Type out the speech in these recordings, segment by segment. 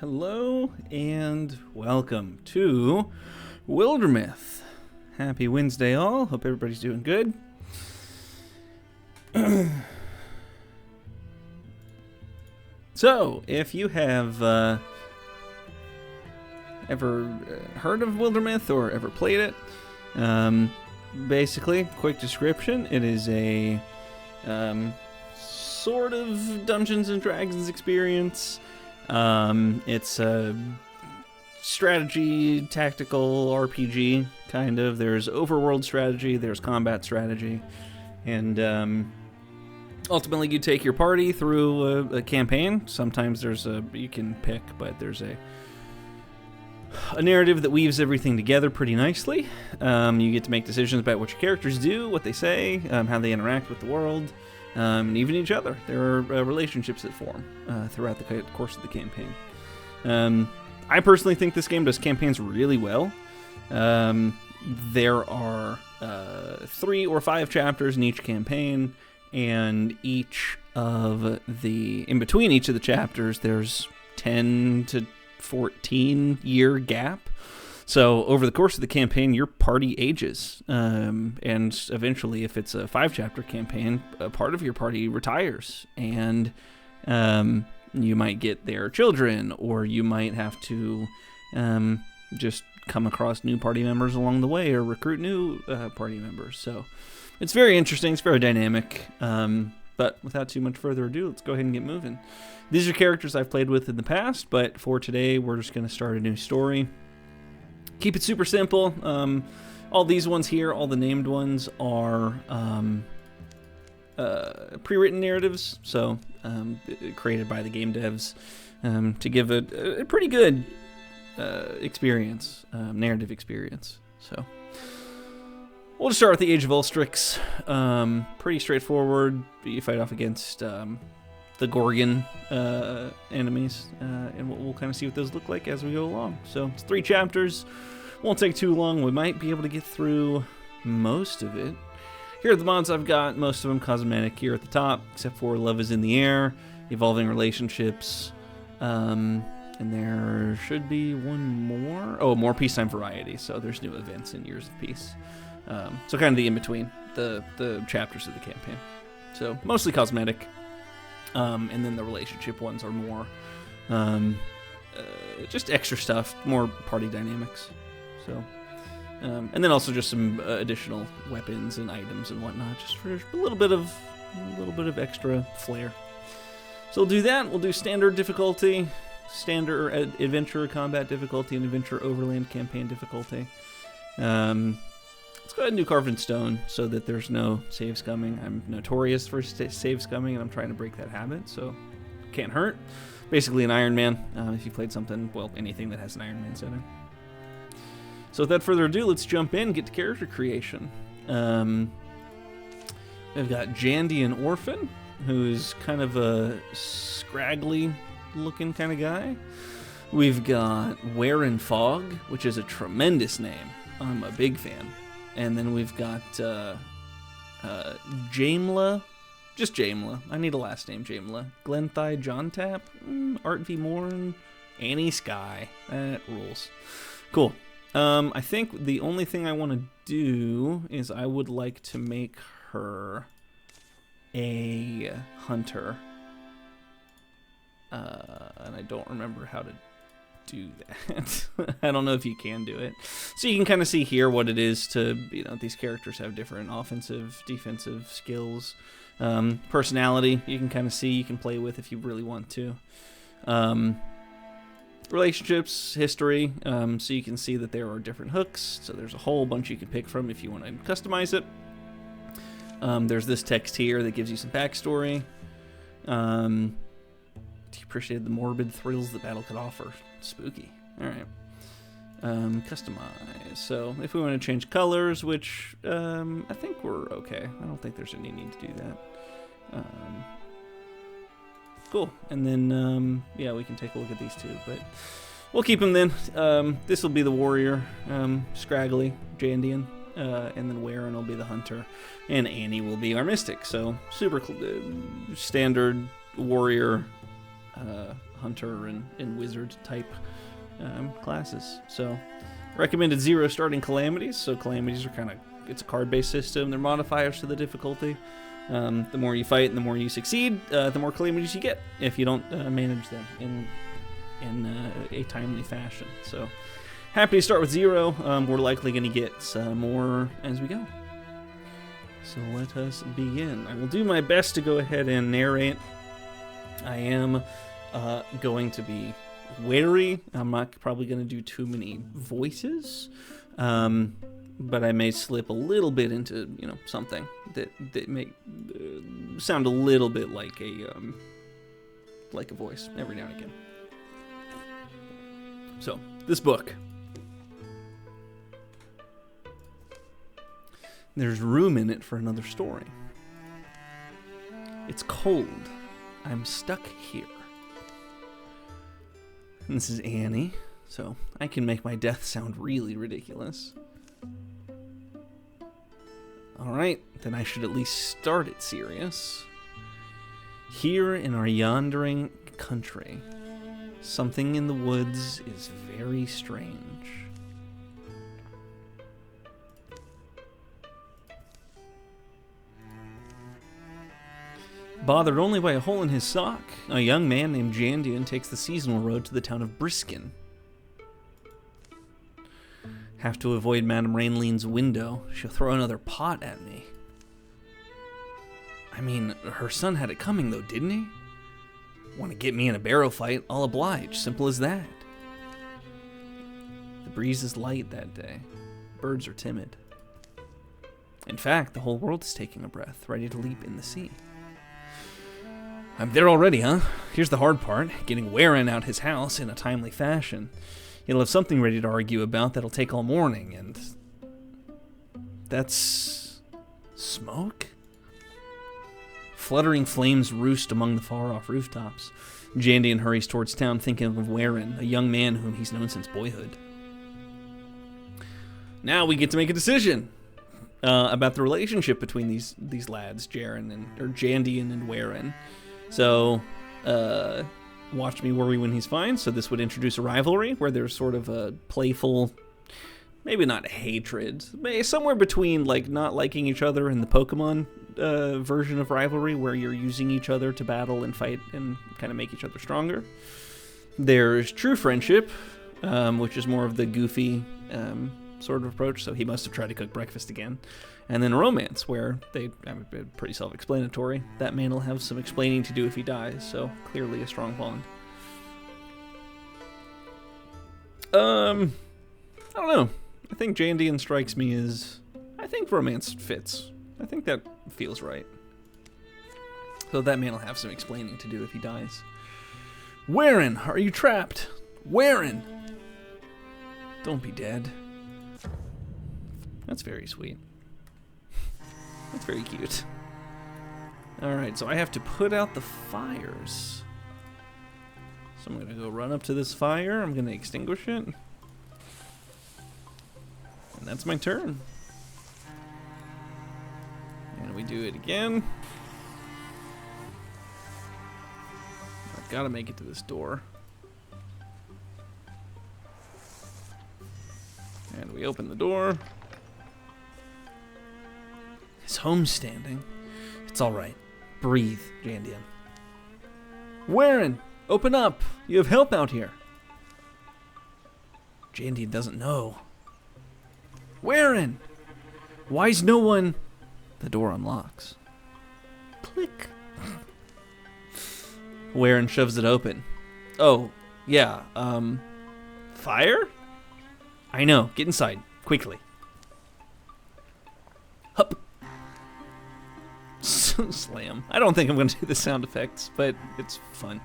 Hello and welcome to Wildermyth. Happy Wednesday all. Hope everybody's doing good. So, if you have ever heard of Wildermyth or ever played it, basically, quick description, it is a sort of Dungeons and Dragons experience. It's a strategy, tactical RPG, kind of. There's overworld strategy, there's combat strategy, and ultimately you take your party through a campaign. Sometimes you can pick, but there's a narrative that weaves everything together pretty nicely. You get to make decisions about what your characters do, what they say, how they interact with the world. And even each other. There are relationships that form throughout the course of the campaign. I personally think this game does campaigns really well. There are 3 or 5 chapters in each campaign, and in between each of the chapters, there's 10 to 14 year gap. So over the course of the campaign, your party ages, and eventually, if it's a 5-chapter campaign, a part of your party retires, and you might get their children, or you might have to just come across new party members along the way, or recruit new party members. So it's very interesting, it's very dynamic, but without too much further ado, let's go ahead and get moving. These are characters I've played with in the past, but for today, we're just going to start a new story. Keep it super simple. All these ones here, all the named ones, are pre-written narratives, so created by the game devs to give a pretty good narrative experience. So we'll just start with the Age of Ulstrix. Pretty straightforward. You fight off against the Gorgon enemies, and we'll kind of see what those look like as we go along. So it's 3 chapters, won't take too long. We might be able to get through most of it. Here are the mods I've got, most of them cosmetic here at the top, except for Love is in the Air, Evolving Relationships, and there should be one more. Oh, more Peacetime Variety, so there's new events in Years of Peace. So kind of the in-between, the chapters of the campaign. So mostly cosmetic. And then the relationship ones are more just extra stuff, more party dynamics. So, and then also just some additional weapons and items and whatnot, just for a little bit of extra flair. So we'll do that. We'll do standard difficulty, standard adventure combat difficulty, and adventure overland campaign difficulty. Let's go ahead and do Carved in Stone so that there's no save scumming. I'm notorious for save scumming, and I'm trying to break that habit, so can't hurt. Basically an Iron Man, if you played something, well, anything that has an Iron Man setting. So without further ado, let's jump in, get to character creation. We've got Jandian Orphan, who's kind of a scraggly looking kind of guy. We've got Wearin Fog, which is a tremendous name. I'm a big fan. And then we've got Jamla, just Jamla. I need a last name, Jamla. Glenthai John Tap, Art V. Morin, Annie Sky. That rules. Cool. I think the only thing I want to do is I would like to make her a hunter. And I don't remember how to do that. I don't know if you can do it. So you can kind of see here what it is to, these characters have different offensive, defensive skills. Personality, you can kind of see, you can play with if you really want to. Relationships, history, so you can see that there are different hooks. So there's a whole bunch you can pick from if you want to customize it. There's this text here that gives you some backstory. You appreciated the morbid thrills that battle could offer. Spooky. All right. Customize. So if we want to change colors, which I think we're okay. I don't think there's any need to do that. Cool. And then, yeah, we can take a look at these two, but we'll keep them then. This will be the warrior, scraggly, Jandian, and then Wearin will be the hunter, and Annie will be our mystic. So super standard warrior hunter and wizard type classes. So recommended 0 starting calamities. So calamities are kind of, it's a card-based system. They're modifiers to the difficulty. The more you fight and the more you succeed, the more calamities you get if you don't manage them in a timely fashion. So happy to start with 0. We're likely going to get more as we go. So let us begin. I will do my best to go ahead and narrate. I am going to be wary. I'm not probably going to do too many voices, but I may slip a little bit into, you know, something that may sound a little bit like a voice every now and again. So this book. There's room in it for another story. It's cold. I'm stuck here. And this is Annie, so I can make my death sound really ridiculous. Alright, then I should at least start it serious. Here in our yondering country, something in the woods is very strange. Bothered only by a hole in his sock, a young man named Jandian takes the seasonal road to the town of Briskin. Have to avoid Madame Rainleen's window. She'll throw another pot at me. I mean, her son had it coming though, didn't he? Want to get me in a barrow fight? I'll oblige. Simple as that. The breeze is light that day. Birds are timid. In fact, the whole world is taking a breath, ready to leap in the sea. I'm there already, huh? Here's the hard part, getting Warren out his house in a timely fashion. He'll have something ready to argue about that'll take all morning, and... that's... smoke? Fluttering flames roost among the far-off rooftops. Jandian hurries towards town thinking of Warren, a young man whom he's known since boyhood. Now we get to make a decision about the relationship between these lads, Jandian and Warren. So, watch me worry when he's fine. So this would introduce a rivalry where there's sort of a playful, maybe not hatred, somewhere between like not liking each other and the Pokemon version of rivalry where you're using each other to battle and fight and kind of make each other stronger. There's true friendship, which is more of the goofy sort of approach. So he must have tried to cook breakfast again. And then romance, where pretty self-explanatory. That man will have some explaining to do if he dies, so clearly a strong bond. I don't know. I think Jandian strikes me as... I think romance fits. I think that feels right. So that man will have some explaining to do if he dies. Warren, are you trapped? Warren! Don't be dead. That's very sweet. That's very cute. Alright, so I have to put out the fires. So I'm going to go run up to this fire. I'm going to extinguish it. And that's my turn. And we do it again. I've got to make it to this door. And we open the door. His homestanding. It's all right. Breathe, Jandian. Warren, open up. You have help out here. Jandian doesn't know. Warren, why's no one... The door unlocks. Click. Warren shoves it open. Oh, yeah, fire? I know. Get inside, quickly. Hup. Slam. I don't think I'm going to do the sound effects, but it's fun.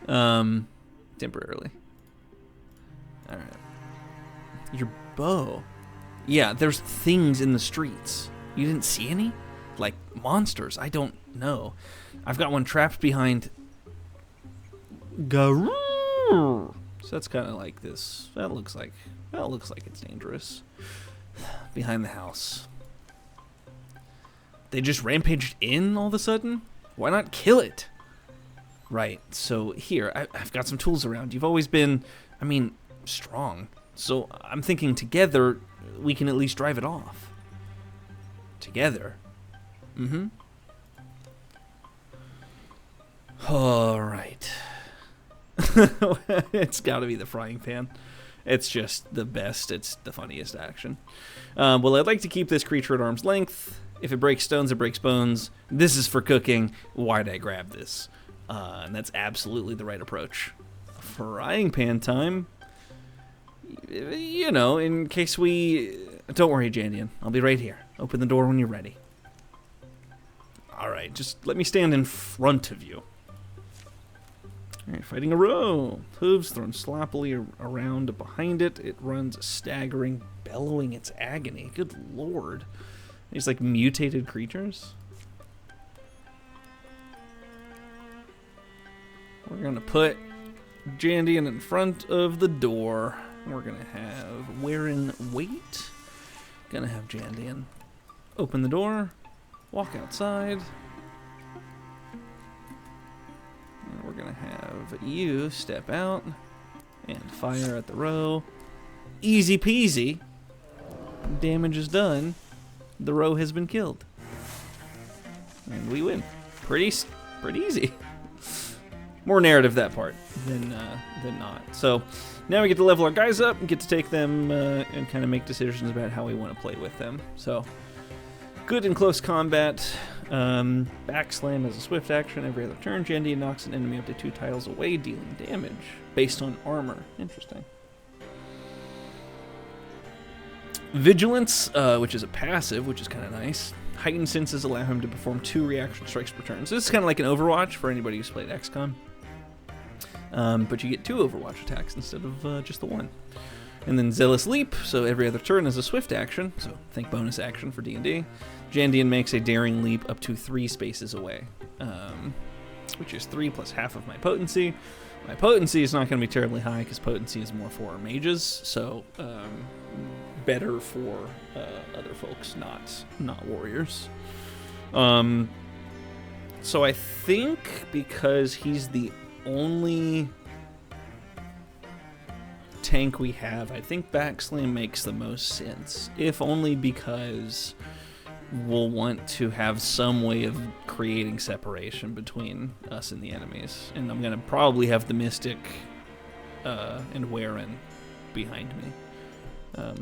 Temporarily. Alright. Your bow. Yeah, there's things in the streets. You didn't see any? Like monsters? I don't know. I've got one trapped behind... Garoo! So that's kind of like this. That looks like it's dangerous. Behind the house. They just rampaged in all of a sudden? Why not kill it? Right, so here, I've got some tools around. You've always been, I mean, strong. So I'm thinking together, we can at least drive it off. Together. Mm-hmm. All right. It's got to be the frying pan. It's just the best. It's the funniest action. Well, I'd like to keep this creature at arm's length. If it breaks stones, it breaks bones. This is for cooking. Why'd I grab this? And that's absolutely the right approach. Frying pan time. You know, in case we... Don't worry, Jandian. I'll be right here. Open the door when you're ready. All right, just let me stand in front of you. All right, fighting a row. Hooves thrown sloppily around behind it. It runs staggering, bellowing its agony. Good lord. These like mutated creatures. We're gonna put Jandian in front of the door. We're gonna have Wearin wait. Gonna have Jandian open the door, walk outside. And we're gonna have you step out and fire at the row. Easy peasy. Damage is done. The row has been killed. And we win. Pretty easy. More narrative that part than not. So now we get to level our guys up and get to take them and kind of make decisions about how we want to play with them. So good in close combat. Backslam as a swift action. Every other turn, Jandian knocks an enemy up to 2 tiles away, dealing damage based on armor. Interesting. Vigilance, which is a passive, which is kind of nice. Heightened senses allow him to perform 2 reaction strikes per turn. So this is kind of like an Overwatch for anybody who's played XCOM. But you get 2 Overwatch attacks instead of just the 1. And then Zealous Leap, so every other turn is a swift action, so think bonus action for D&D. Jandian makes a Daring Leap up to 3 spaces away, which is 3 plus half of my potency. My potency is not going to be terribly high because potency is more for mages, so better for other folks, not warriors. So I think because he's the only tank we have, I think Backslam makes the most sense, if only because we'll want to have some way of creating separation between us and the enemies, and I'm going to probably have the Mystic and Wearin behind me.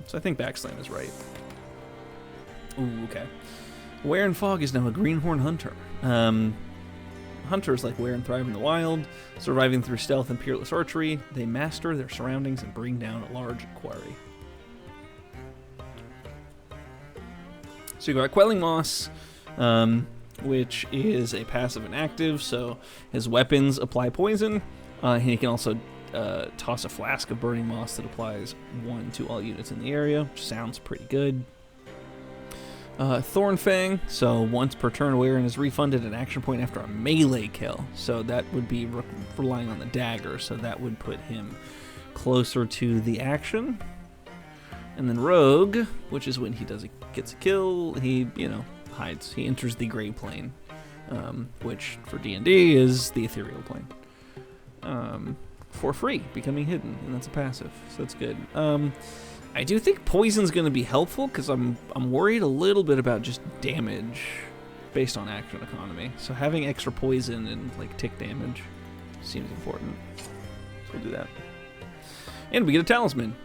So I think Backslam is right. Ooh, okay. Wearin Fog is now a Greenhorn Hunter. Hunters like Wearin thrive in the wild, surviving through stealth and peerless archery. They master their surroundings and bring down a large quarry. So you got Quelling Moss, which is a passive and active, so his weapons apply poison, and he can also toss a flask of burning moss that applies 1 to all units in the area, which sounds pretty good. Thornfang, so once per turn, Wearin is refunded an action point after a melee kill, so that would be relying on the dagger, so that would put him closer to the action. And then Rogue, which is when he gets a kill, he, hides. He enters the gray plane, which for D&D is the ethereal plane. For free, becoming hidden, and that's a passive, so that's good. I do think poison's going to be helpful because I'm worried a little bit about just damage based on action economy. So having extra poison and like tick damage seems important. So we'll do that. And we get a talisman.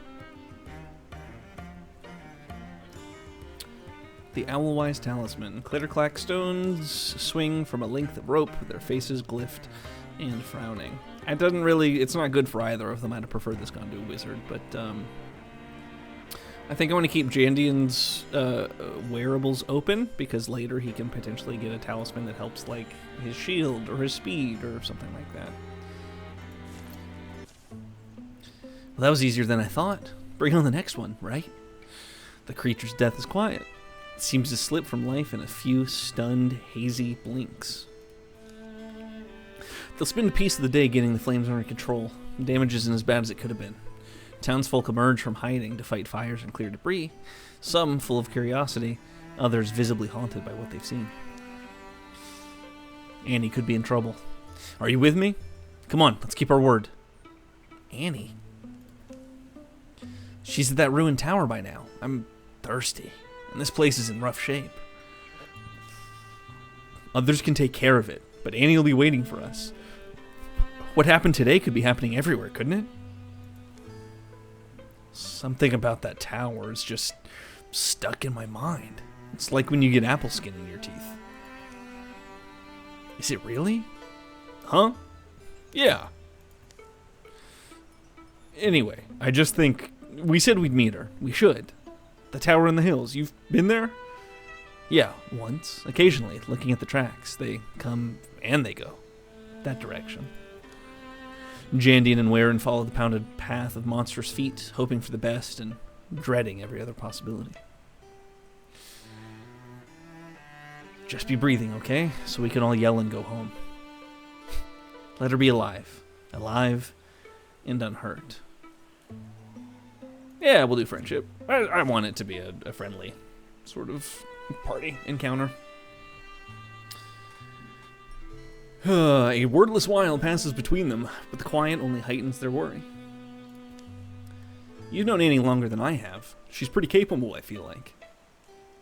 The Owlwise Talisman. Clitterclack stones swing from a length of rope, their faces glyphed and frowning. It doesn't really, it's not good for either of them. I'd have preferred this gone to a wizard, but I think I want to keep Jandian's wearables open because later he can potentially get a talisman that helps like his shield or his speed or something like that. Well, that was easier than I thought. Bring on the next one, right? The creature's death is quiet. It seems to slip from life in a few stunned, hazy blinks. They'll spend a piece of the day getting the flames under control. Damage isn't as bad as it could have been. Townsfolk emerge from hiding to fight fires and clear debris, some full of curiosity, others visibly haunted by what they've seen. Annie could be in trouble. Are you with me? Come on, let's keep our word. Annie? She's at that ruined tower by now. I'm thirsty, and this place is in rough shape. Others can take care of it, but Annie will be waiting for us. What happened today could be happening everywhere, couldn't it? Something about that tower is just stuck in my mind. It's like when you get apple skin in your teeth. Is it really? Huh? Yeah. Anyway, I just think we said we'd meet her. We should. The tower in the hills. You've been there? Yeah, once. Occasionally, looking at the tracks. They come and they go. That direction. Jandian and Waren follow the pounded path of monstrous feet, hoping for the best and dreading every other possibility. Just be breathing, okay? So we can all yell and go home. Let her be alive. Alive and unhurt. Yeah, we'll do friendship. I want it to be a friendly sort of party encounter. A wordless while passes between them, but the quiet only heightens their worry. You've known Annie longer than I have. She's pretty capable, I feel like.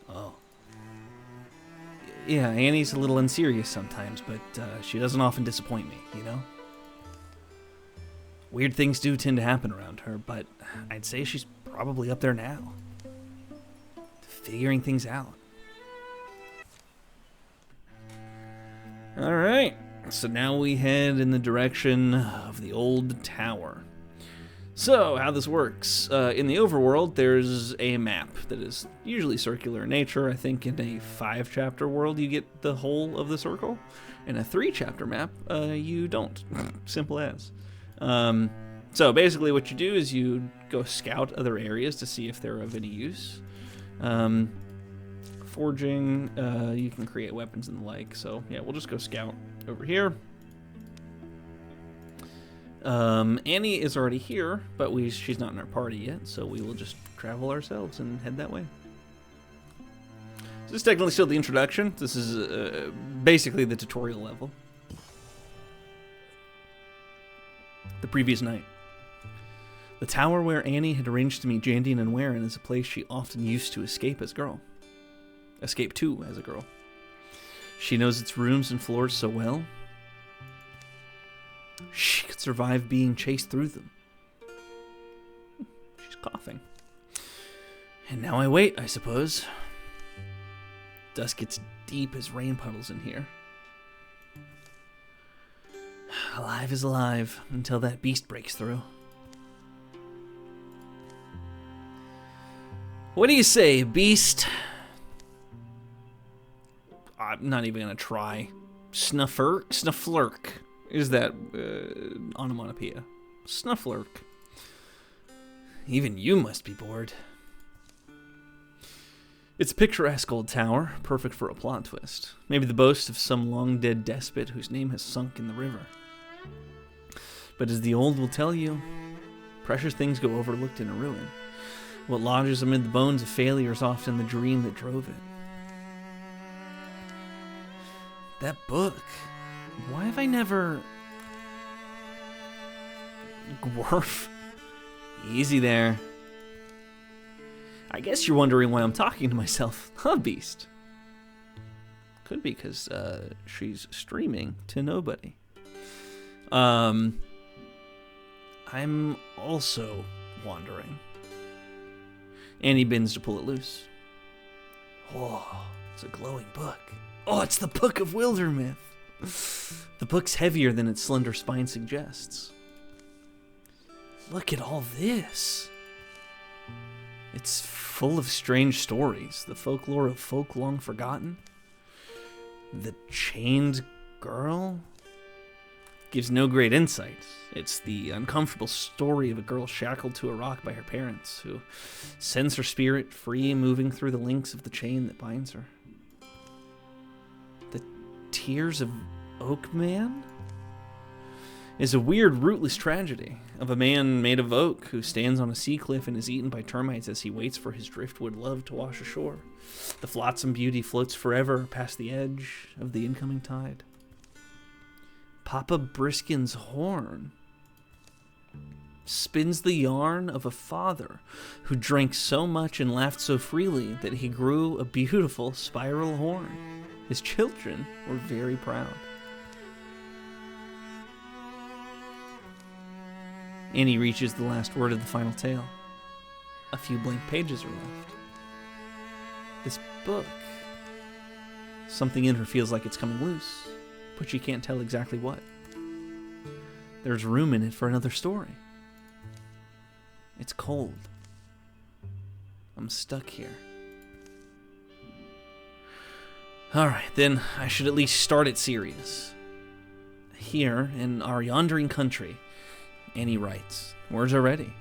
Oh. Yeah, Annie's a little unserious sometimes, but she doesn't often disappoint me, you know? Weird things do tend to happen around her, but I'd say she's probably up there now. Figuring things out. Alright, so now we head in the direction of the old tower. So, how this works. In the overworld, there's a map that is usually circular in nature. I think in a 5-chapter world, you get the whole of the circle. In a 3-chapter map, you don't. Simple as. So, basically what you do is you go scout other areas to see if they're of any use. Forging, you can create weapons and the like. So, yeah, we'll just go scout over here. Annie is already here, but she's not in our party yet, so we will just travel ourselves and head that way. So this is technically still the introduction. This is basically the tutorial level. The previous night. The tower where Annie had arranged to meet Jandian and Waren is a place she often used to escape to as a girl. She knows its rooms and floors so well. She could survive being chased through them. She's coughing. And now I wait, I suppose. Dusk gets deep as rain puddles in here. Alive is alive until that beast breaks through. What do you say, beast? I'm not even gonna try. Snufflurk. Is that onomatopoeia? Snufflurk. Even you must be bored. It's a picturesque old tower, perfect for a plot twist. Maybe the boast of some long-dead despot whose name has sunk in the river. But as the old will tell you, precious things go overlooked in a ruin. What lodges amid the bones of failure is often the dream that drove it. That book. Why have I never... Gworf? Easy there. I guess you're wondering why I'm talking to myself, huh, Beast? Could be because she's streaming to nobody. I'm also wandering. Annie bends to pull it loose. Oh, it's a glowing book. Oh, it's the Book of Wildermyth. The book's heavier than its slender spine suggests. Look at all this. It's full of strange stories, the folklore of folk long forgotten. The chained girl gives no great insight. It's the uncomfortable story of a girl shackled to a rock by her parents, who sends her spirit free, moving through the links of the chain that binds her. The Tears of Oak Man is a weird, rootless tragedy of a man made of oak who stands on a sea cliff and is eaten by termites as he waits for his driftwood love to wash ashore. The flotsam beauty floats forever past the edge of the incoming tide. Papa Briskin's horn spins the yarn of a father who drank so much and laughed so freely that he grew a beautiful spiral horn. His children were very proud. Annie reaches the last word of the final tale. A few blank pages are left. This book. Something in her feels like it's coming loose, but she can't tell exactly what. There's room in it for another story. It's cold. I'm stuck here. Alright, then I should at least start it serious. Here, in our yondering country, Annie writes. Words are ready.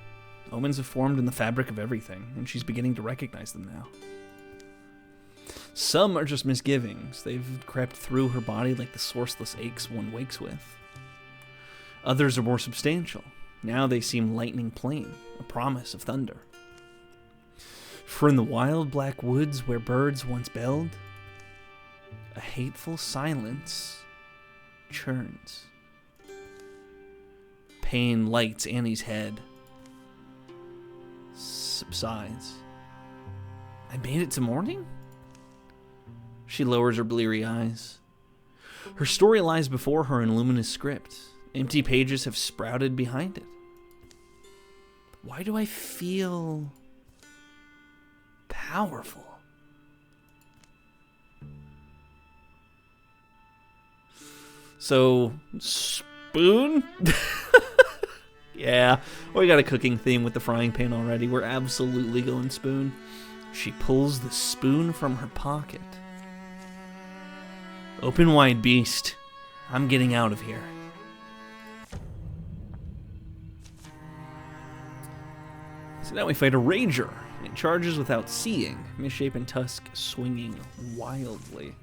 Omens have formed in the fabric of everything, and she's beginning to recognize them now. Some are just misgivings. They've crept through her body like the sourceless aches one wakes with. Others are more substantial. Now they seem lightning plain, a promise of thunder. For in the wild black woods where birds once belled, a hateful silence churns. Pain lights Annie's head, subsides. I made it to morning? She lowers her bleary eyes. Her story lies before her in luminous script. Empty pages have sprouted behind it. Why do I feel powerful? So, spoon? Yeah, we got a cooking theme with the frying pan already. We're absolutely going spoon. She pulls the spoon from her pocket. Open wide, beast. I'm getting out of here. So now we fight a rager. It charges without seeing, misshapen tusk swinging wildly.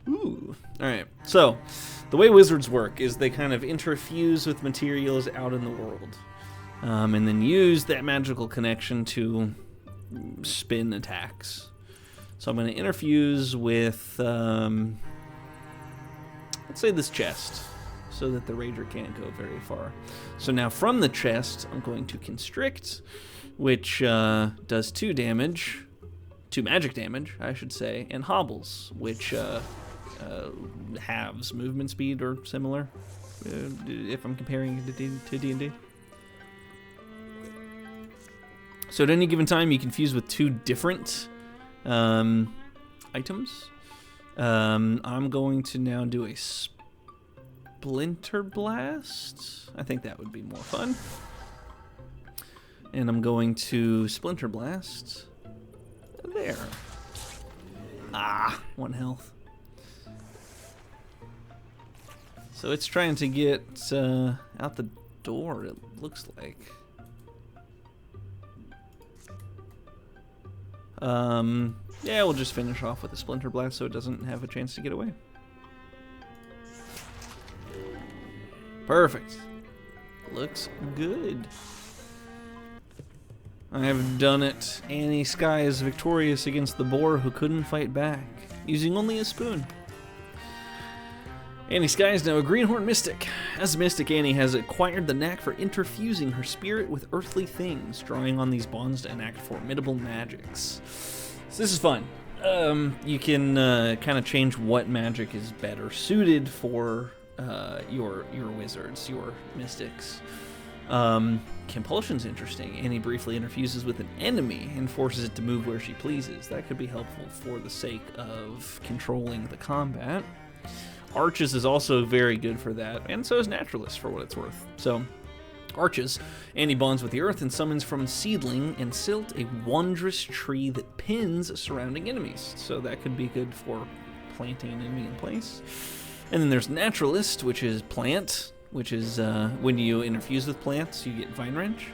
Ooh. Alright, so the way wizards work is they kind of interfuse with materials out in the world. And then use that magical connection to spin attacks. So I'm going to interfuse with, let's say this chest, so that the rager can't go very far. So now from the chest, I'm going to constrict, which does 2 damage, 2 magic damage, I should say, and hobbles, which halves movement speed or similar, if I'm comparing it to D&D. So at any given time, you can fuse with 2 different items. I'm going to now do a Splinter Blast. I think that would be more fun. And I'm going to Splinter Blast there. Ah, 1 health. So it's trying to get out the door, it looks like. Yeah, we'll just finish off with a Splinter Blast so it doesn't have a chance to get away. Perfect. Looks good. I have done it. Annie Skye is victorious against the boar who couldn't fight back, using only a spoon. Annie Skye is now a Greenhorn Mystic. As a Mystic, Annie has acquired the knack for interfusing her spirit with earthly things, drawing on these bonds to enact formidable magics. So this is fun. You can kind of change what magic is better suited for your wizards, your mystics. Compulsion's interesting. Annie briefly interfuses with an enemy and forces it to move where she pleases. That could be helpful for the sake of controlling the combat. Arches is also very good for that, and so is Naturalist for what it's worth. So, Arches, Annie bonds with the earth and summons from Seedling and Silt a wondrous tree that pins surrounding enemies. So that could be good for planting an enemy in place. And then there's Naturalist, which is Plant, which is when you interfuse with plants, you get Vine Wrench.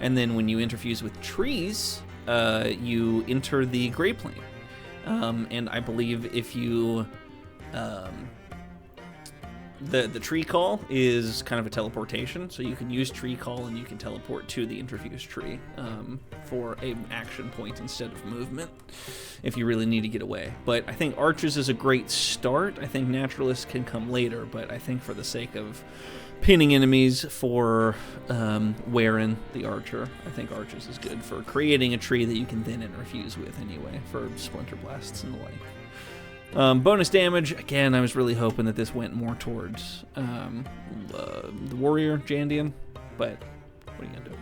And then when you interfuse with trees, you enter the Gray Plane. And I believe if you... The tree call is kind of a teleportation, so you can use tree call and you can teleport to the interfused tree for an action point instead of movement if you really need to get away. But I think arches is a great start. I think naturalist can come later, but I think for the sake of pinning enemies for wearing the archer, I think arches is good for creating a tree that you can then interfuse with anyway for splinter blasts and the like. Bonus damage, again, I was really hoping that this went more towards the warrior, Jandian, but what are you going to do?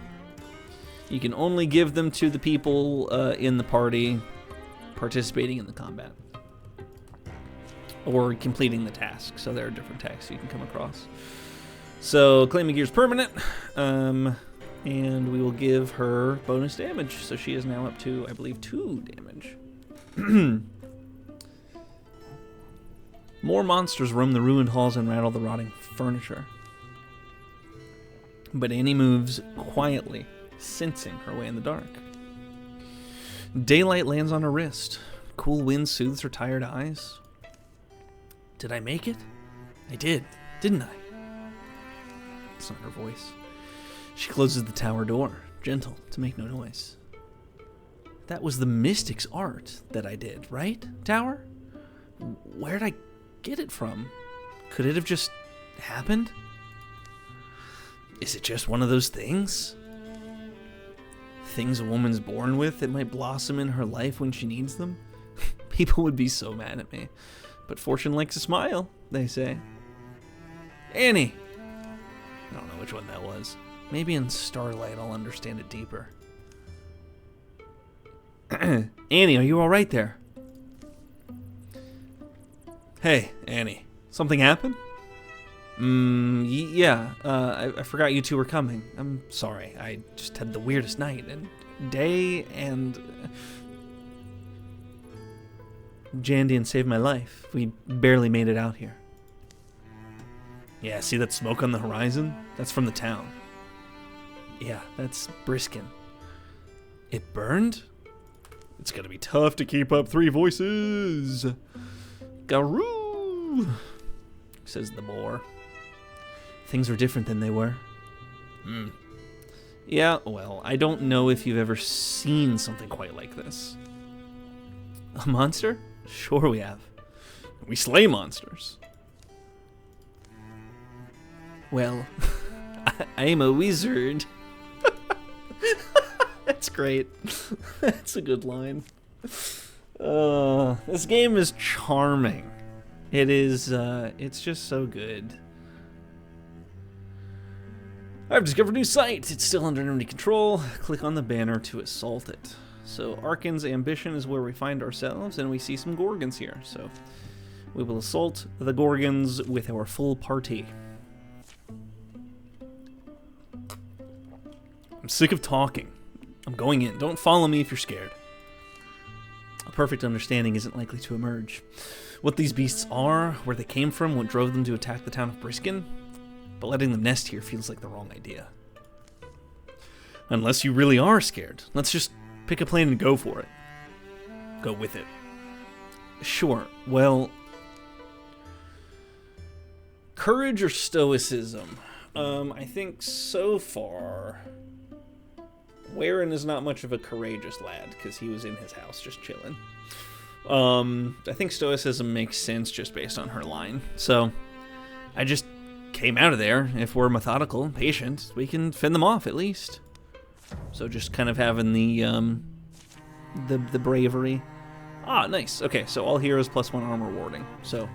You can only give them to the people in the party participating in the combat or completing the task, so there are different tasks you can come across. So, claiming gear is permanent, and we will give her bonus damage, so she is now up to, I believe, 2 damage. More monsters roam the ruined halls and rattle the rotting furniture. But Annie moves quietly, sensing her way in the dark. Daylight lands on her wrist. Cool wind soothes her tired eyes. Did I make it? I did, didn't I? It's not her voice. She closes the tower door, gentle, to make no noise. That was the mystic's art that I did, right, tower? Where'd I get it from? Could it have just happened? Is it just one of those things? Things a woman's born with that might blossom in her life when she needs them? People would be so mad at me. But fortune likes a smile, they say. Annie! I don't know which one that was. Maybe in starlight I'll understand it deeper. Annie, are you alright there? Hey, Annie. Something happened? Yeah. I forgot you two were coming. I'm sorry. I just had the weirdest night and day, and Jandian saved my life. We barely made it out here. Yeah, see that smoke on the horizon? That's from the town. Yeah, that's Briskin. It burned? It's gonna be tough to keep up 3 voices. Garoo, says the boar. Things are different than they were. Yeah, well, I don't know if you've ever seen something quite like this. A monster? Sure we have. We slay monsters. Well, I'm a wizard. That's great. That's a good line. This game is charming. It is, it's just so good. I've discovered a new site. It's still under enemy control. Click on the banner to assault it. So Arkan's ambition is where we find ourselves, and we see some Gorgons here. So we will assault the Gorgons with our full party. I'm sick of talking. I'm going in. Don't follow me if you're scared. A perfect understanding isn't likely to emerge. What these beasts are, where they came from, what drove them to attack the town of Briskin, but letting them nest here feels like the wrong idea. Unless you really are scared. Let's just pick a plane and go for it. Go with it. Sure, well... Courage or stoicism? I think so far... Waren is not much of a courageous lad, because he was in his house just chilling. I think stoicism makes sense just based on her line. So, I just came out of there. If we're methodical and patient, we can fend them off at least. So just kind of having the bravery. Ah, nice. Okay, so all heroes +1 armor warding. So,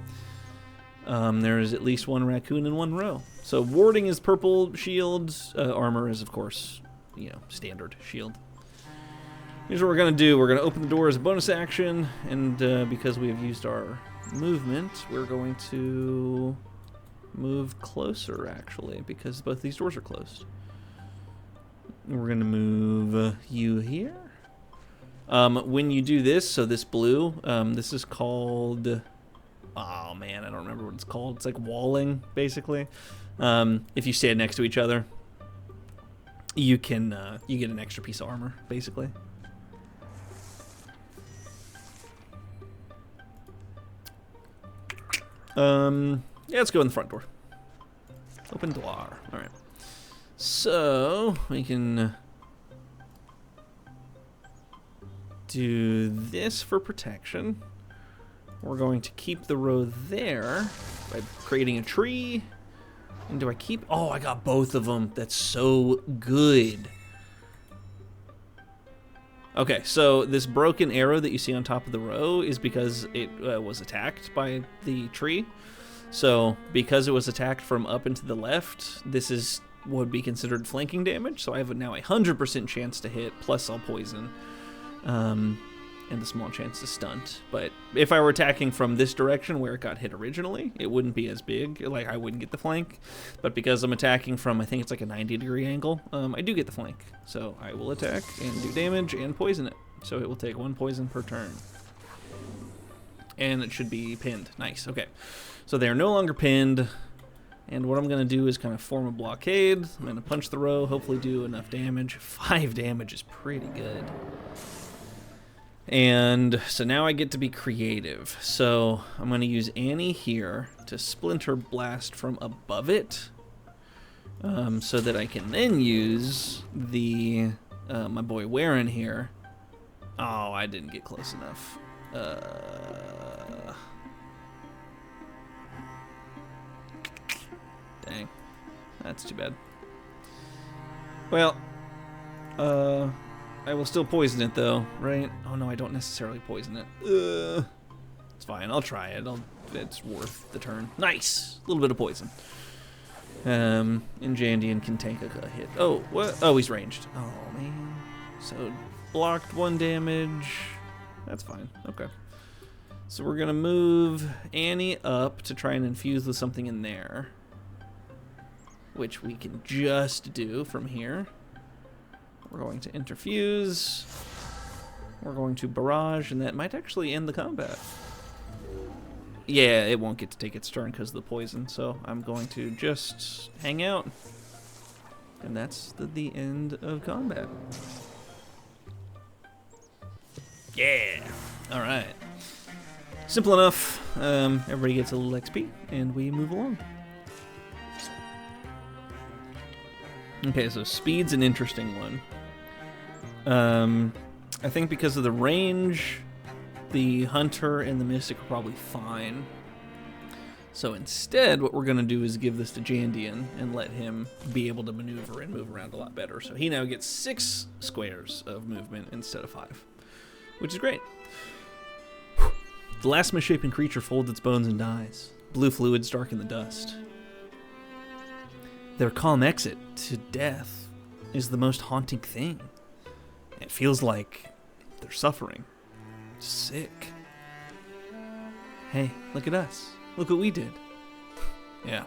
there is at least 1 raccoon in 1 row. So warding is purple shield. Armor is, of course, you know, standard shield. Here's what we're going to do. We're going to open the door as a bonus action, and because we have used our movement, we're going to move closer, actually, because both these doors are closed. We're going to move you here. When you do this, so this blue, this is called... Oh, man, I don't remember what it's called. It's like walling, basically. If you stand next to each other, you can you get an extra piece of armor, basically. Yeah, let's go in the front door. Open door. All right. So we can do this for protection. We're going to keep the row there by creating a tree. And do I keep? Oh, I got both of them. That's so good. Okay, so this broken arrow that you see on top of the row is because it was attacked by the tree. So because it was attacked from up and to the left, this is would be considered flanking damage. So I have now a 100% chance to hit, plus I'll poison, and the small chance to stunt. But if I were attacking from this direction where it got hit originally, it wouldn't be as big. Like, I wouldn't get the flank. But because I'm attacking from, I think it's like a 90-degree angle, I do get the flank. So I will attack and do damage and poison it. So it will take 1 poison per turn. And it should be pinned. Nice, okay. So they are no longer pinned. And what I'm going to do is kind of form a blockade. I'm going to punch the row, hopefully do enough damage. 5 damage is pretty good. And so now I get to be creative. So I'm going to use Annie here to splinter blast from above it, so that I can then use the my boy Warren here. Oh, I didn't get close enough. Dang, that's too bad. Well, I will still poison it though, right? Oh no, I don't necessarily poison it. It's fine, I'll try it. It's worth the turn. Nice! A little bit of poison. And Jandian can take a hit. Oh, what? Oh, he's ranged. Oh man. So, blocked 1 damage. That's fine, okay. So we're gonna move Annie up to try and infuse with something in there, which we can just do from here. We're going to interfuse. We're going to barrage, and that might actually end the combat. Yeah, it won't get to take its turn because of the poison, so I'm going to just hang out. And that's the end of combat. Yeah! Alright. Simple enough. Everybody gets a little XP, and we move along. Okay, so speed's an interesting one. I think because of the range, the hunter and the mystic are probably fine. So instead, what we're going to do is give this to Jandian and let him be able to maneuver and move around a lot better. So he now gets 6 squares of movement instead of 5, which is great. The last misshapen creature folds its bones and dies. Blue fluids darken the dust. Their calm exit to death is the most haunting thing. It feels like they're suffering. Sick. Hey, look at us. Look what we did. Yeah.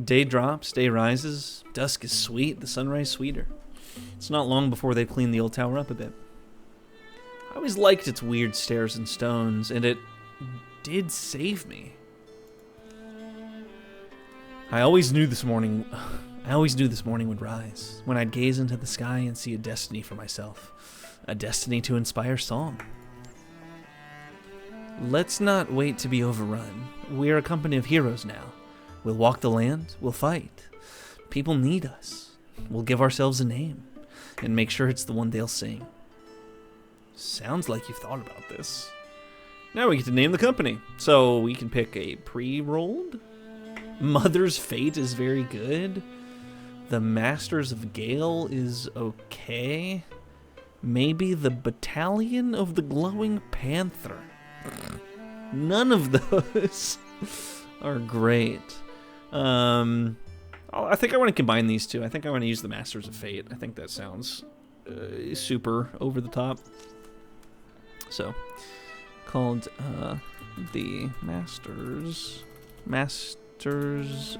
Day drops, day rises. Dusk is sweet, the sunrise sweeter. It's not long before they clean the old tower up a bit. I always liked its weird stairs and stones, and it did save me. I always knew this morning would rise, when I'd gaze into the sky and see a destiny for myself, a destiny to inspire song. Let's not wait to be overrun. We are a company of heroes now. We'll walk the land, we'll fight. People need us. We'll give ourselves a name, and make sure it's the one they'll sing. Sounds like you've thought about this. Now we get to name the company. So we can pick a pre-rolled. Mother's Fate is very good. The Masters of Gale is okay. Maybe the Battalion of the Glowing Panther. None of those are great. I think I want to combine these two. I think I want to use the Masters of Fate. I think that sounds super over the top. So, called the Masters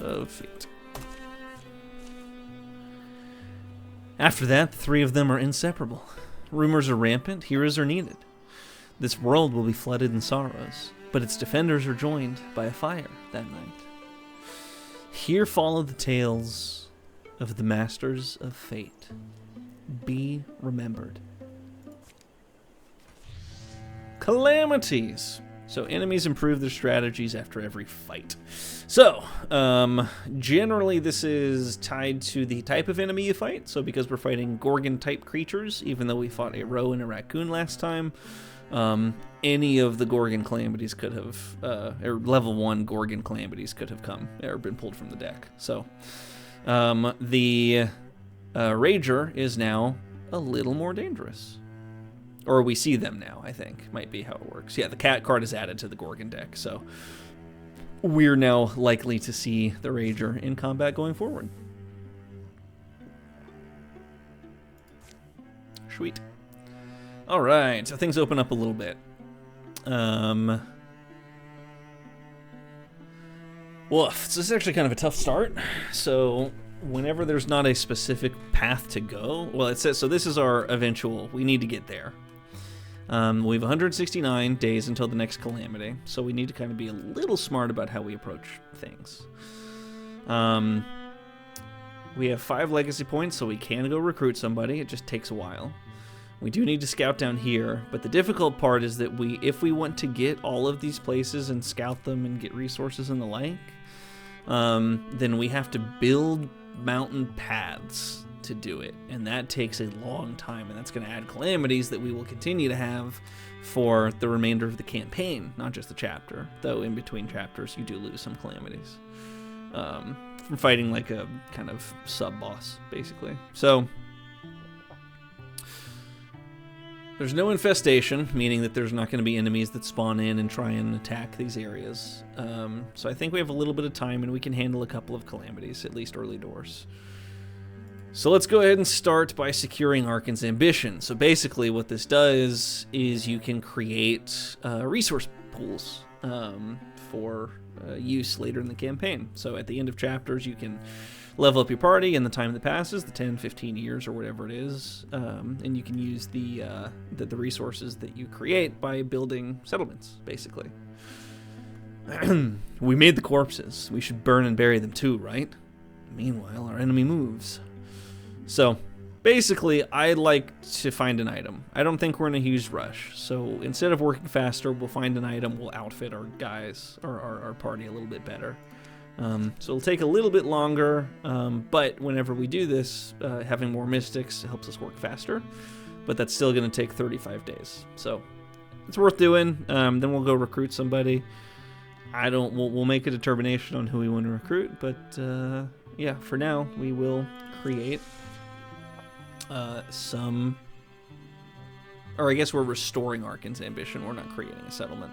of Fate. After that, the 3 of them are inseparable. Rumors are rampant, heroes are needed. This world will be flooded in sorrows, but its defenders are joined by a fire that night. Here follow the tales of the Masters of Fate. Be remembered. Calamities. So enemies improve their strategies after every fight. So, generally this is tied to the type of enemy you fight. So because we're fighting Gorgon-type creatures, even though we fought a roe and a raccoon last time, any of the Gorgon calamities could have, or level 1 Gorgon calamities could have come, or been pulled from the deck. So, the Rager is now a little more dangerous. Or we see them now, I think, might be how it works. Yeah, the cat card is added to the Gorgon deck, so we're now likely to see the Rager in combat going forward. Sweet. All right, so things open up a little bit. Woof, so this is actually kind of a tough start. So whenever there's not a specific path to go, well, it says, so this is our eventual, we need to get there. We have 169 days until the next calamity, so we need to kind of be a little smart about how we approach things. We have 5 legacy points, so we can go recruit somebody. It just takes a while. We do need to scout down here, but the difficult part is that if we want to get all of these places and scout them and get resources and the like, then we have to build mountain paths to do it, and that takes a long time, and that's going to add calamities that we will continue to have for the remainder of the campaign, not just the chapter, though in between chapters you do lose some calamities from fighting like a kind of sub-boss, basically. So there's no infestation, meaning that there's not going to be enemies that spawn in and try and attack these areas. So I think we have a little bit of time, and we can handle a couple of calamities, at least early doors. So let's go ahead and start by securing Arkan's ambition. So basically what this does is you can create resource pools for use later in the campaign. So at the end of chapters, you can level up your party in the time that passes, the 10, 15 years or whatever it is, and you can use the resources that you create by building settlements, basically. We made the corpses. We should burn and bury them too, right? Meanwhile, our enemy moves. So, basically, I'd like to find an item. I don't think we're in a huge rush. So, instead of working faster, we'll find an item, we'll outfit our guys, or our party a little bit better. So it'll take a little bit longer, but whenever we do this, having more mystics helps us work faster. But that's still going to take 35 days. So, it's worth doing. Then we'll go recruit somebody. We'll make a determination on who we want to recruit, but yeah, for now, we will create or I guess we're restoring Arkan's ambition. We're not creating a settlement.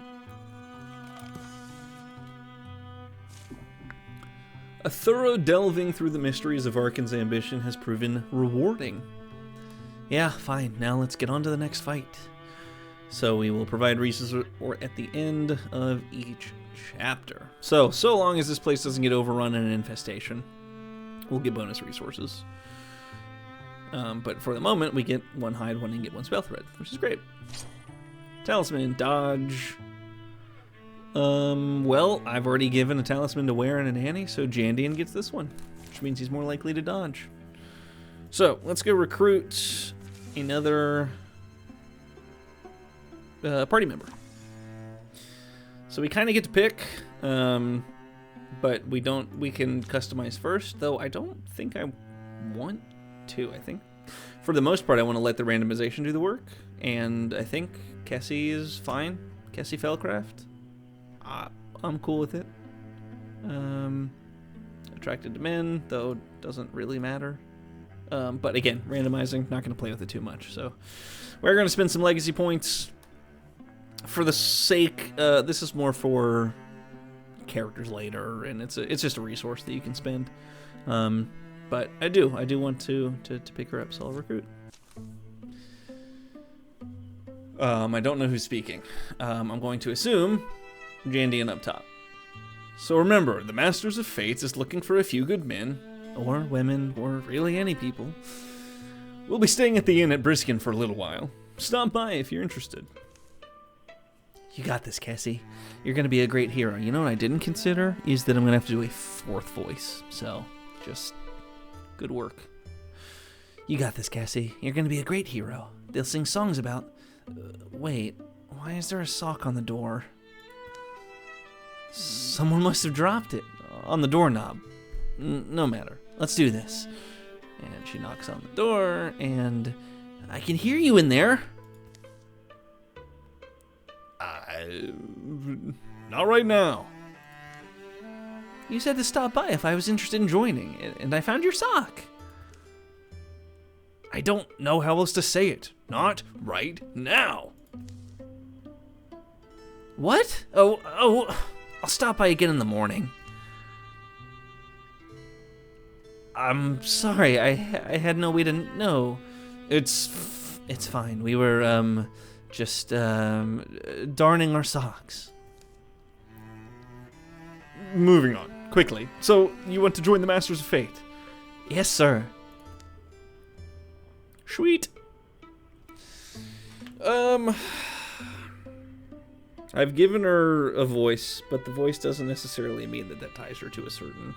A thorough delving through the mysteries of Arkan's ambition has proven rewarding. Yeah, fine. Now let's get on to the next fight. So we will provide resources at the end of each chapter. So long as this place doesn't get overrun in an infestation, we'll get bonus resources. But for the moment, we get 1 hide, 1 ingot, 1 spell thread, which is great. Talisman, dodge. Well, I've already given a talisman to Waren and Annie, so Jandian gets this one, which means he's more likely to dodge. So, let's go recruit another party member. So we kind of get to pick, but we can customize first, though I don't think I want to. I think for the most part I want to let the randomization do the work, and I think Kessie is fine. Kessie Fellcraft, I'm cool with it. Attracted to men, though, doesn't really matter. But again, randomizing, not going to play with it too much. So we're going to spend some legacy points for the sake. This is more for characters later, and it's just a resource that you can spend. But I do want to pick her up, so I'll recruit. I don't know who's speaking. I'm going to assume Jandian up top. So remember, the Masters of Fates is looking for a few good men, or women, or really any people. We'll be staying at the inn at Briskin for a little while. Stop by if you're interested. You got this, Kessie. You're going to be a great hero. You know what I didn't consider? Is that I'm going to have to do a 4th voice. So, just good work. You got this, Kessie. You're going to be a great hero. They'll sing songs about... wait, why is there a sock on the door? Someone must have dropped it on the doorknob. No matter. Let's do this. And she knocks on the door, and I can hear you in there. Not right now. You said to stop by if I was interested in joining, and I found your sock. I don't know how else to say it. Not right now. What? Oh, I'll stop by again in the morning. I'm sorry, I had no way to know. It's fine. We were, just, darning our socks. Moving on, quickly. So, you want to join the Masters of Fate? Yes, sir. Sweet. I've given her a voice, but the voice doesn't necessarily mean that ties her to a certain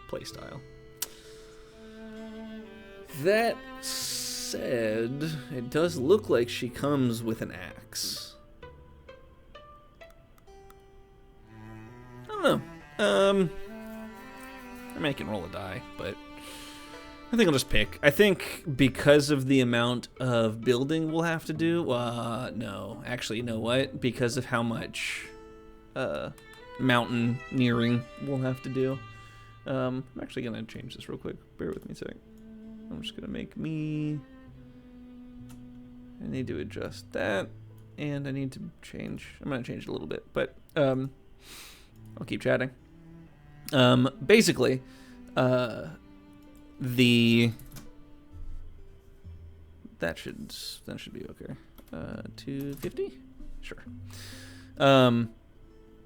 playstyle. That said, it does look like she comes with an axe. I don't know. I mean, I can roll a die, but I think I'll just pick. I think because of the amount of building we'll have to do, no. Actually, you know what? Because of how much mountaineering we'll have to do. I'm actually going to change this real quick. Bear with me a sec. I'm just going to make me... I need to adjust that, and I need to change... I'm going to change it a little bit, but I'll keep chatting. Basically, that should be okay. 250? Sure.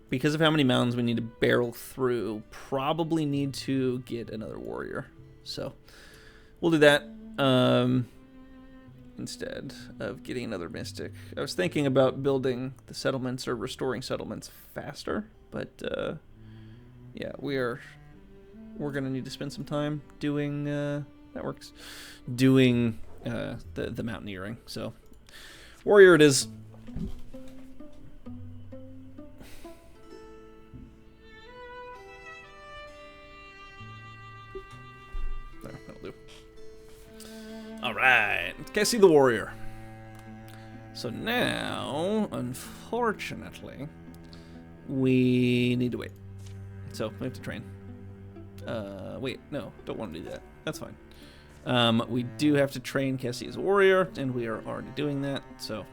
Because of how many mountains we need to barrel through, probably need to get another warrior. So we'll do that instead of getting another mystic. I was thinking about building the settlements or restoring settlements faster, but yeah, we're gonna need to spend some time doing that works. Doing the mountaineering. So warrior it is. There, that'll do. Alright, Cassie the warrior. So now, unfortunately, we need to wait. So we have to train. Wait, no, don't want to do that. That's fine. We do have to train Cassie as a warrior, and we are already doing that, so.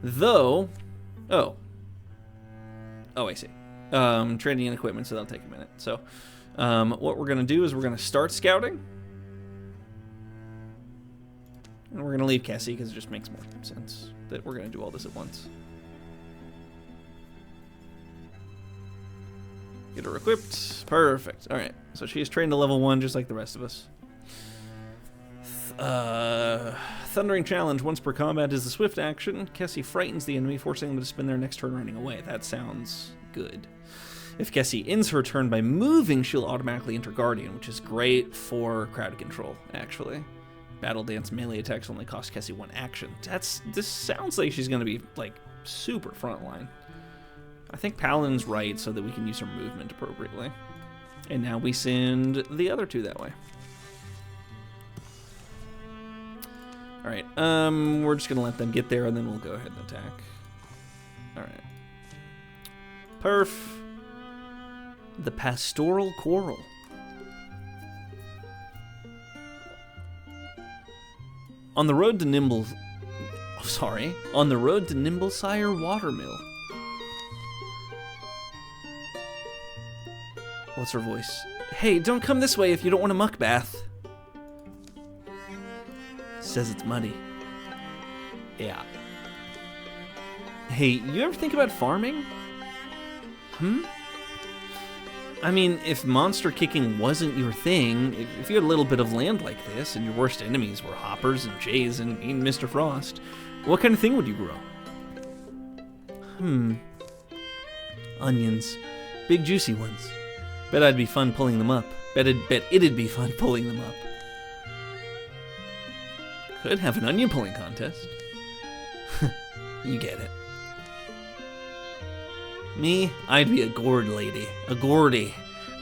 Though, oh, I see. Training and equipment, so that'll take a minute. So, what we're gonna do is we're gonna start scouting. And we're gonna leave Cassie, because it just makes more sense that we're gonna do all this at once. Get her equipped. Perfect. Alright, so she's trained to level 1 just like the rest of us. Thundering Challenge. Once per combat is a swift action. Kessie frightens the enemy, forcing them to spend their next turn running away. That sounds good. If Kessie ends her turn by moving, she'll automatically enter Guardian, which is great for crowd control, actually. Battle Dance melee attacks only cost Kessie 1 action. This sounds like she's going to be, like, super frontline. I think Paladin's right so that we can use her movement appropriately. And now we send the other two that way. Alright, we're just gonna let them get there and then we'll go ahead and attack. Alright. Perf. The Pastoral Quarrel. On the road to Nimblesire Watermill. What's her voice? Hey, don't come this way if you don't want a muck bath. Says it's muddy. Yeah. Hey, you ever think about farming? I mean, if monster kicking wasn't your thing, if you had a little bit of land like this, and your worst enemies were hoppers and jays and Mr. Frost, what kind of thing would you grow? Onions. Big juicy ones. Bet I'd be fun pulling them up. Bet it'd be fun pulling them up. Could have an onion pulling contest. You get it. Me? I'd be a gourd lady. A gourdy.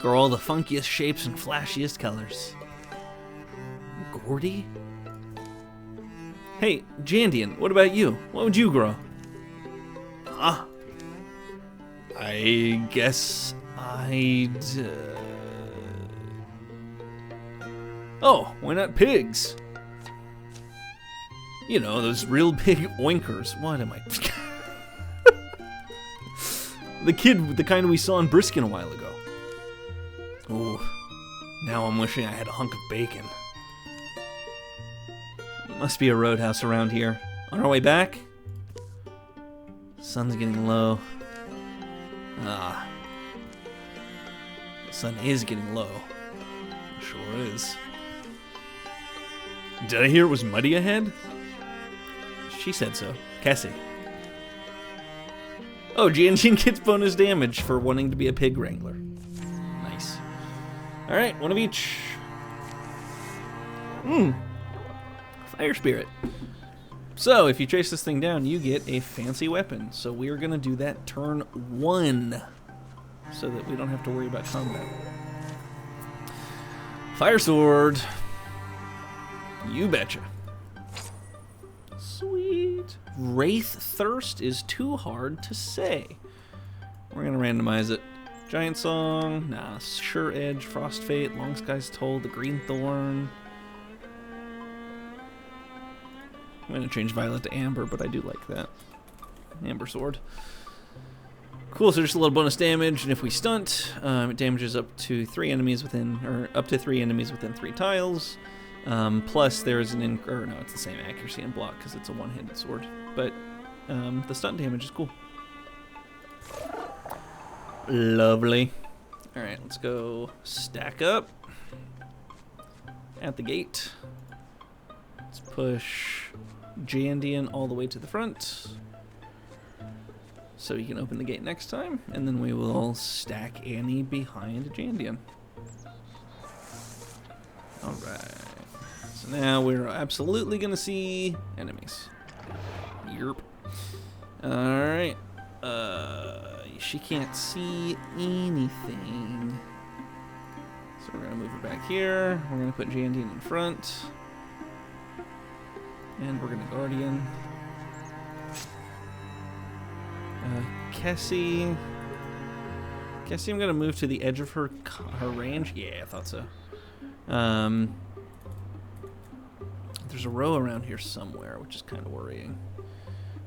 Grow all the funkiest shapes and flashiest colors. Gourdy? Hey, Jandian, what about you? What would you grow? I guess I'd... Oh, why not pigs? You know, those real big oinkers. What am I... The kind we saw in Briskin a while ago. Ooh, now I'm wishing I had a hunk of bacon. Must be a roadhouse around here. On our way back? Sun's getting low. Ah. The sun is getting low. It sure is. Did I hear it was muddy ahead? She said so. Cassie. Oh, Jianjin gets bonus damage for wanting to be a pig wrangler. Nice. Alright, one of each. Fire spirit. So, if you chase this thing down, you get a fancy weapon. So we are going to do that turn 1. So that we don't have to worry about combat. Fire sword. You betcha. Sweet. Wraith Thirst is too hard to say. We're going to randomize it. Giant Song. Nah. Sure Edge. Frost Fate. Long Sky's Toll. The Green Thorn. I'm going to change Violet to Amber, but I do like that. Amber Sword. Cool, so just a little bonus damage, and if we stunt, it damages up to 3 enemies within, or up to 3 enemies within 3 tiles. Plus, there's an or no, it's the same accuracy and block because it's a one-handed sword. But the stunt damage is cool. Lovely. All right, let's go stack up at the gate. Let's push Jandian all the way to the front so you can open the gate next time, and then we will stack Annie behind Jandian. Alright. So now we're absolutely going to see enemies. Yerp. Alright. She can't see anything. So we're going to move her back here. We're going to put Jandian in front. And we're going to Guardian. Cassie, I'm going to move to the edge of her range. Yeah, I thought so. There's a row around here somewhere, which is kind of worrying.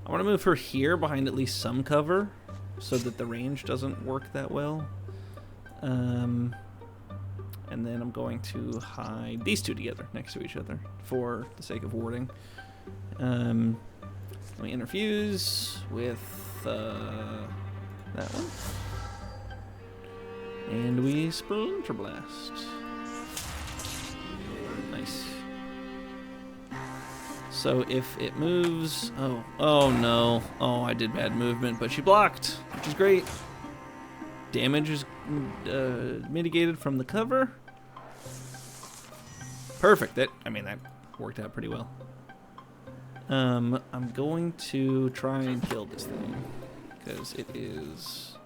I want to move her here behind at least some cover so that the range doesn't work that well. And then I'm going to hide these two together next to each other for the sake of warding. Let me interfuse with that one. And we Splinter Blast. Nice. So if it moves... Oh no. Oh, I did bad movement, but she blocked, which is great. Damage is mitigated from the cover. Perfect. That worked out pretty well. I'm going to try and kill this thing because it is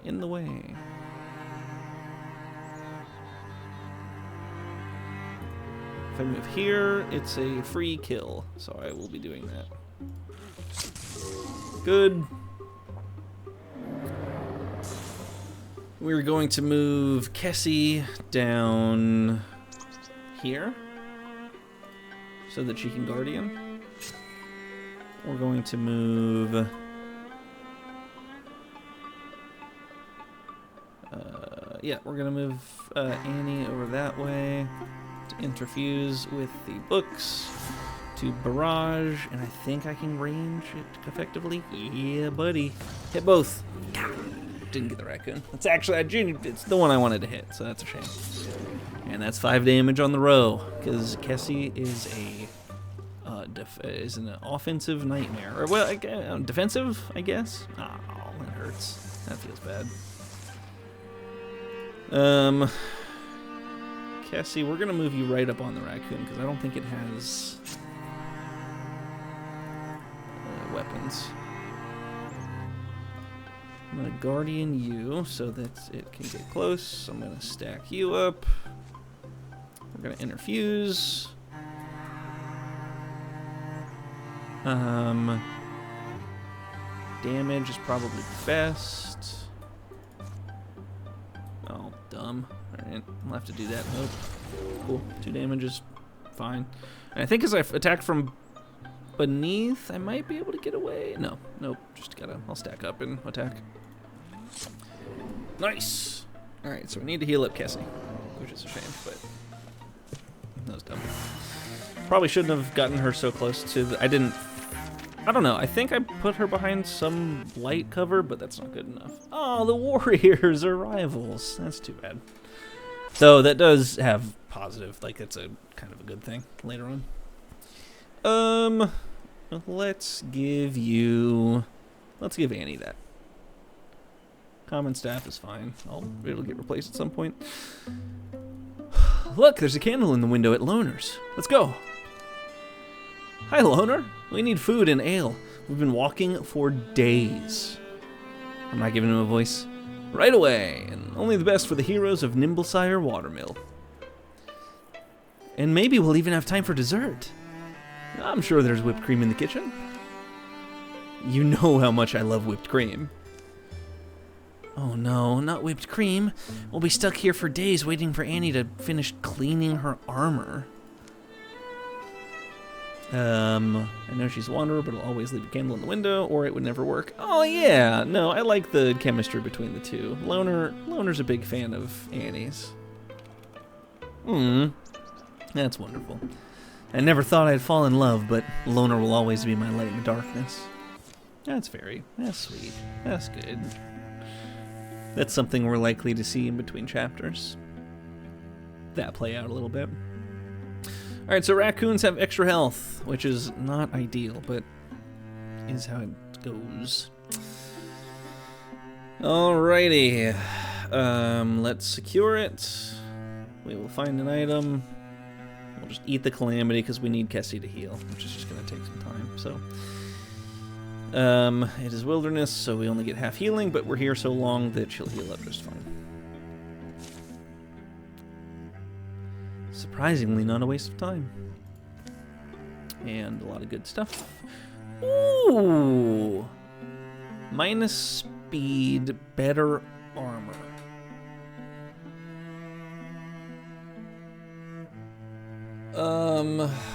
in the way. If I move here, it's a free kill, so I will be doing that. Good. We're going to move Kessie down here so that she can Guardian. We're going to move we're gonna move Annie over that way to interfuse with the books, to barrage, and I think I can range it effectively. Yeah, buddy. Hit both. Didn't get the raccoon. It's actually, it's the one I wanted to hit, so that's a shame. And that's 5 damage on the row, because Kessie is an offensive nightmare. Or, well, defensive, I guess? Oh, that hurts. That feels bad. Kessie, we're gonna move you right up on the raccoon, because I don't think it has weapons. I'm going to guardian you so that it can get close. I'm going to stack you up. We're going to interfuse. Damage is probably best. Oh, dumb. Alright, I'll have to do that. Nope. Cool. 2 damage is fine. And I think as I attack from beneath, I might be able to get away. No, nope. Just gotta, I'll stack up and attack. Nice! Alright, so we need to heal up Cassie, which is a shame, but that was dumb. Probably shouldn't have gotten her so close to the, I don't know. I think I put her behind some light cover, but that's not good enough. Oh, the warriors are rivals. That's too bad. Though that does have positive, like it's a kind of a good thing later on. Let's give Annie that. Common staff is fine. It'll get replaced at some point. Look, there's a candle in the window at Loner's. Let's go. Hi, Loner. We need food and ale. We've been walking for days. I'm not giving him a voice. Right away, and only the best for the heroes of Nimblesire Watermill. And maybe we'll even have time for dessert. I'm sure there's whipped cream in the kitchen. You know how much I love whipped cream. Oh no, not whipped cream. We'll be stuck here for days waiting for Annie to finish cleaning her armor. I know she's a wanderer, but I'll always leave a candle in the window, or it would never work. Oh yeah, no, I like the chemistry between the two. Loner's a big fan of Annie's. That's wonderful. I never thought I'd fall in love, but Loner will always be my light in the darkness. That's sweet. That's good. That's something we're likely to see in between chapters. That play out a little bit. Alright, so raccoons have extra health, which is not ideal, but is how it goes. Alrighty. Let's secure it. We will find an item. We'll just eat the calamity because we need Kessie to heal, which is just going to take some time. So, it is wilderness, so we only get half healing, but we're here so long that she'll heal up just fine. Surprisingly, not a waste of time. And a lot of good stuff. Ooh! Minus speed, better armor.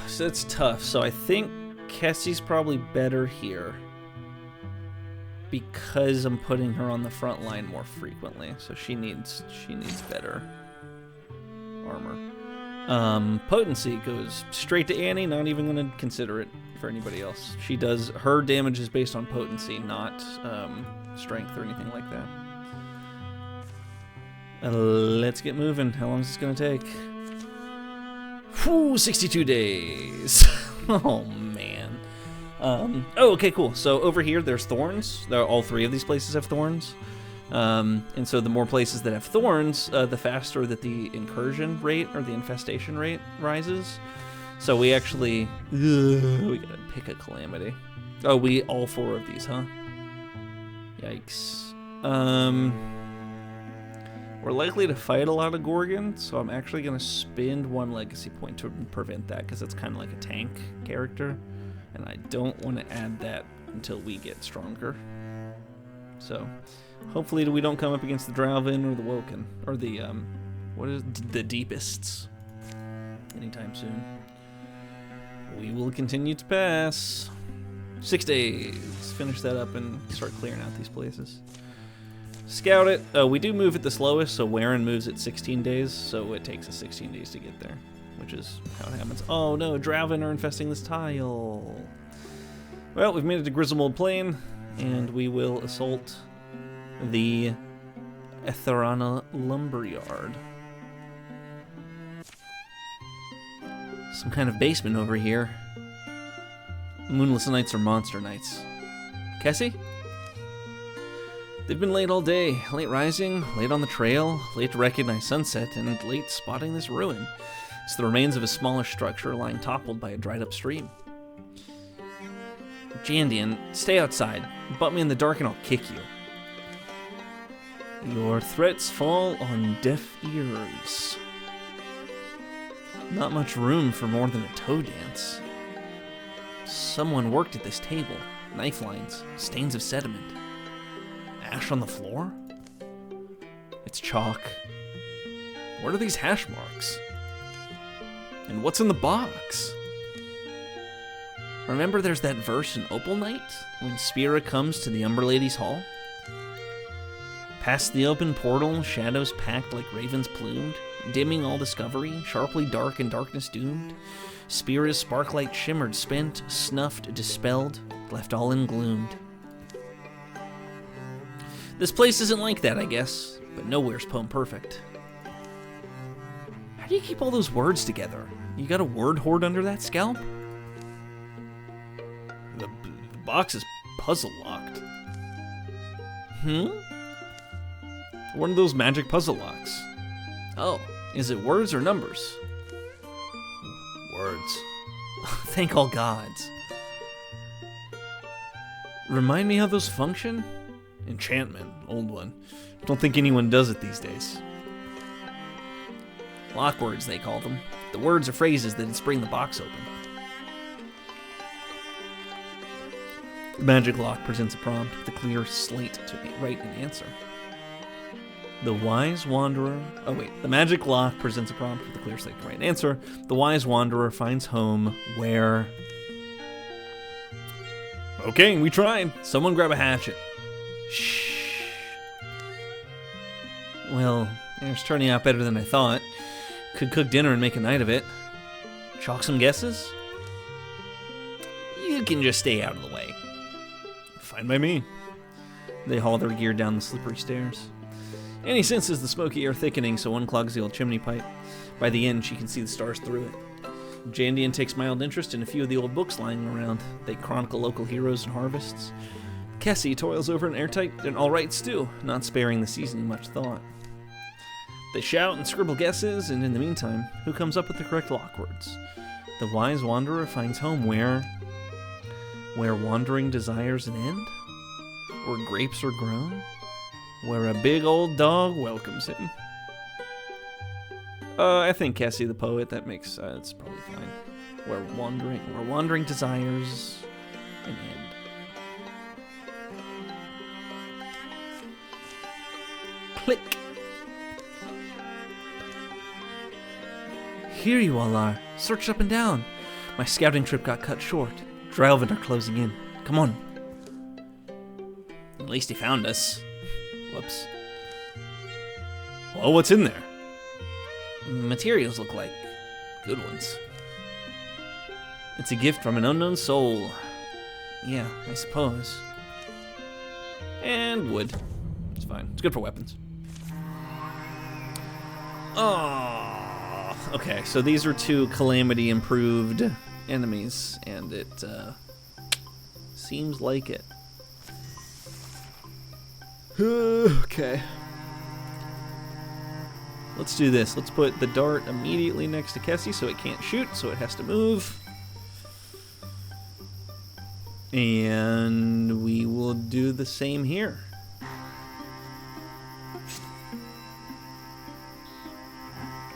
So it's tough. So I think Kessie's probably better here because I'm putting her on the front line more frequently. So she needs better armor. Potency goes straight to Annie, not even going to consider it for anybody else. Her damage is based on potency, not strength or anything like that. Let's get moving. How long is this going to take? Whew, 62 days. Oh, man. Okay, cool. So over here, there's thorns. All 3 of these places have thorns. And so the more places that have thorns, the faster that the incursion rate or the infestation rate rises. So we actually, we gotta pick a calamity. Oh, all 4 of these, huh? Yikes. We're likely to fight a lot of Gorgon, so I'm actually gonna spend 1 legacy point to prevent that, because it's kind of like a tank character, and I don't want to add that until we get stronger. So, hopefully we don't come up against the Drowvin or the Woken, or the, the Deepists anytime soon. We will continue to pass. 6 days. Finish that up and start clearing out these places. Scout it. Oh, we do move at the slowest, so Warren moves at 16 days, so it takes us 16 days to get there, which is how it happens. Oh no, Drowvin are infesting this tile. Well, we've made it to Grizzlemold Plain, and we will assault the Etherana Lumberyard. Some kind of basement over here. Moonless nights or monster nights. Kessie? They've been late all day. Late rising, late on the trail, late to recognize sunset, and late spotting this ruin. It's the remains of a smallish structure lying toppled by a dried-up stream. Jandian, stay outside. Butt me in the dark and I'll kick you. Your threats fall on deaf ears. Not much room for more than a toe dance. Someone worked at this table. Knife lines, stains of sediment. Ash on the floor? It's chalk. What are these hash marks? And what's in the box? Remember there's that verse in Opal Night when Spira comes to the Umber Lady's Hall? Past the open portal, shadows packed like ravens plumed, dimming all discovery, sharply dark and darkness doomed. Spira's sparklight shimmered, spent, snuffed, dispelled, left all engloomed. This place isn't like that, I guess, but nowhere's poem perfect. How do you keep all those words together? You got a word hoard under that scalp? The box is puzzle locked. One of those magic puzzle locks. Oh, is it words or numbers? Words. Thank all gods. Remind me how those function? Enchantment, old one. Don't think anyone does it these days. Lock words, they call them. The words or phrases that spring the box open. The magic lock presents a prompt with a clear slate to write an answer. The wise wanderer... Oh wait, the magic lock presents a prompt with a clear slate to write an answer. The wise wanderer finds home where... Okay, we tried. Someone grab a hatchet. Shh. Well, it's turning out better than I thought. Could cook dinner and make a night of it. Chalk some guesses? You can just stay out of the way. Fine by me. They haul their gear down the slippery stairs. Annie senses the smoky air thickening, so unclogs the old chimney pipe. By the end, she can see the stars through it. Jandian takes mild interest in a few of the old books lying around. They chronicle local heroes and harvests. Kessie toils over an airtight and all-right stew, not sparing the seasoning much thought. They shout and scribble guesses, and in the meantime, who comes up with the correct lock words? The wise wanderer finds home where wandering desires an end? Where grapes are grown? Where a big old dog welcomes him? I think Kessie the poet, that makes, it's probably fine. Where wandering desires an end. Click! Here you all are. Searched up and down. My scouting trip got cut short. Drylvin are closing in. Come on. At least he found us. Whoops. Well, what's in there? Materials look like good ones. It's a gift from an unknown soul. Yeah, I suppose. And wood. It's fine. It's good for weapons. Oh. Okay, so these are two Calamity improved enemies, and it seems like it. Okay. Let's do this. Let's put the dart immediately next to Kessie so it can't shoot, so it has to move. And we will do the same here.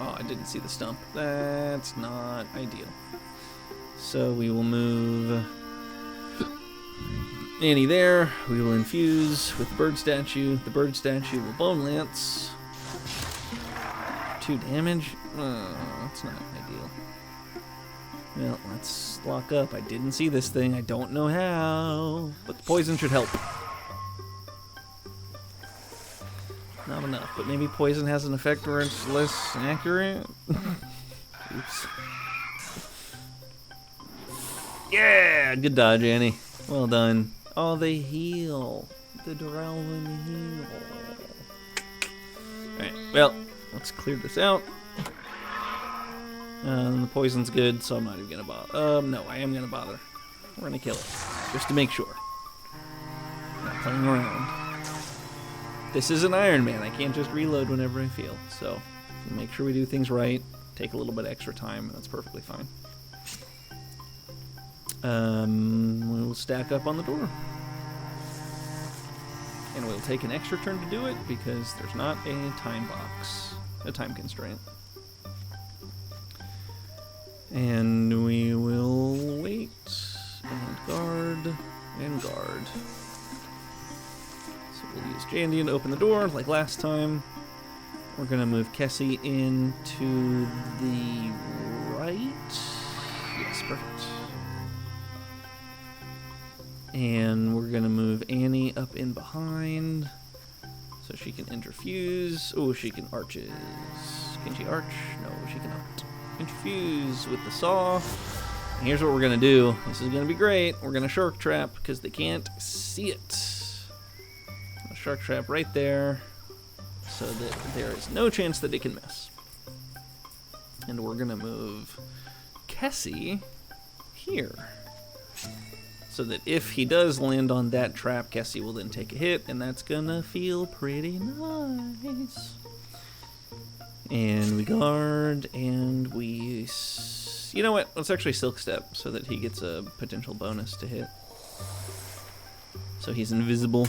Oh, I didn't see the stump. That's not ideal. So we will move Annie there. We will infuse with the bird statue. The bird statue will bone lance. 2 damage. That's not ideal. Well, let's lock up. I didn't see this thing. I don't know how. But the poison should help. Not enough, but maybe poison has an effect where it's less accurate. Oops. Yeah! Good dodge, Annie. Well done. Oh, they heal. The Drylvin heal. Alright, well, let's clear this out. The poison's good, so I'm not even gonna bother. No, I am gonna bother. We're gonna kill it. Just to make sure. Not playing around. This is an Iron Man. I can't just reload whenever I feel. So, make sure we do things right. Take a little bit extra time, and that's perfectly fine. We'll stack up on the door. And we'll take an extra turn to do it because there's not a time box, a time constraint. And we will wait and guard and guard. So we'll use Jandian to open the door like last time. We're going to move Kessie into the right. Yes, perfect. And we're going to move Annie up in behind so she can interfuse. Oh, she can arches. Can she arch? No, she cannot. Interfuse with the saw. And here's what we're going to do. This is going to be great. We're going to shark trap because they can't see it. A shark trap right there so that there is no chance that it can miss. And we're going to move Kessie here. So that if he does land on that trap, Kessie will then take a hit, and that's gonna feel pretty nice. And we guard, and we... You know what? Let's actually Silk Step so that he gets a potential bonus to hit. So he's invisible.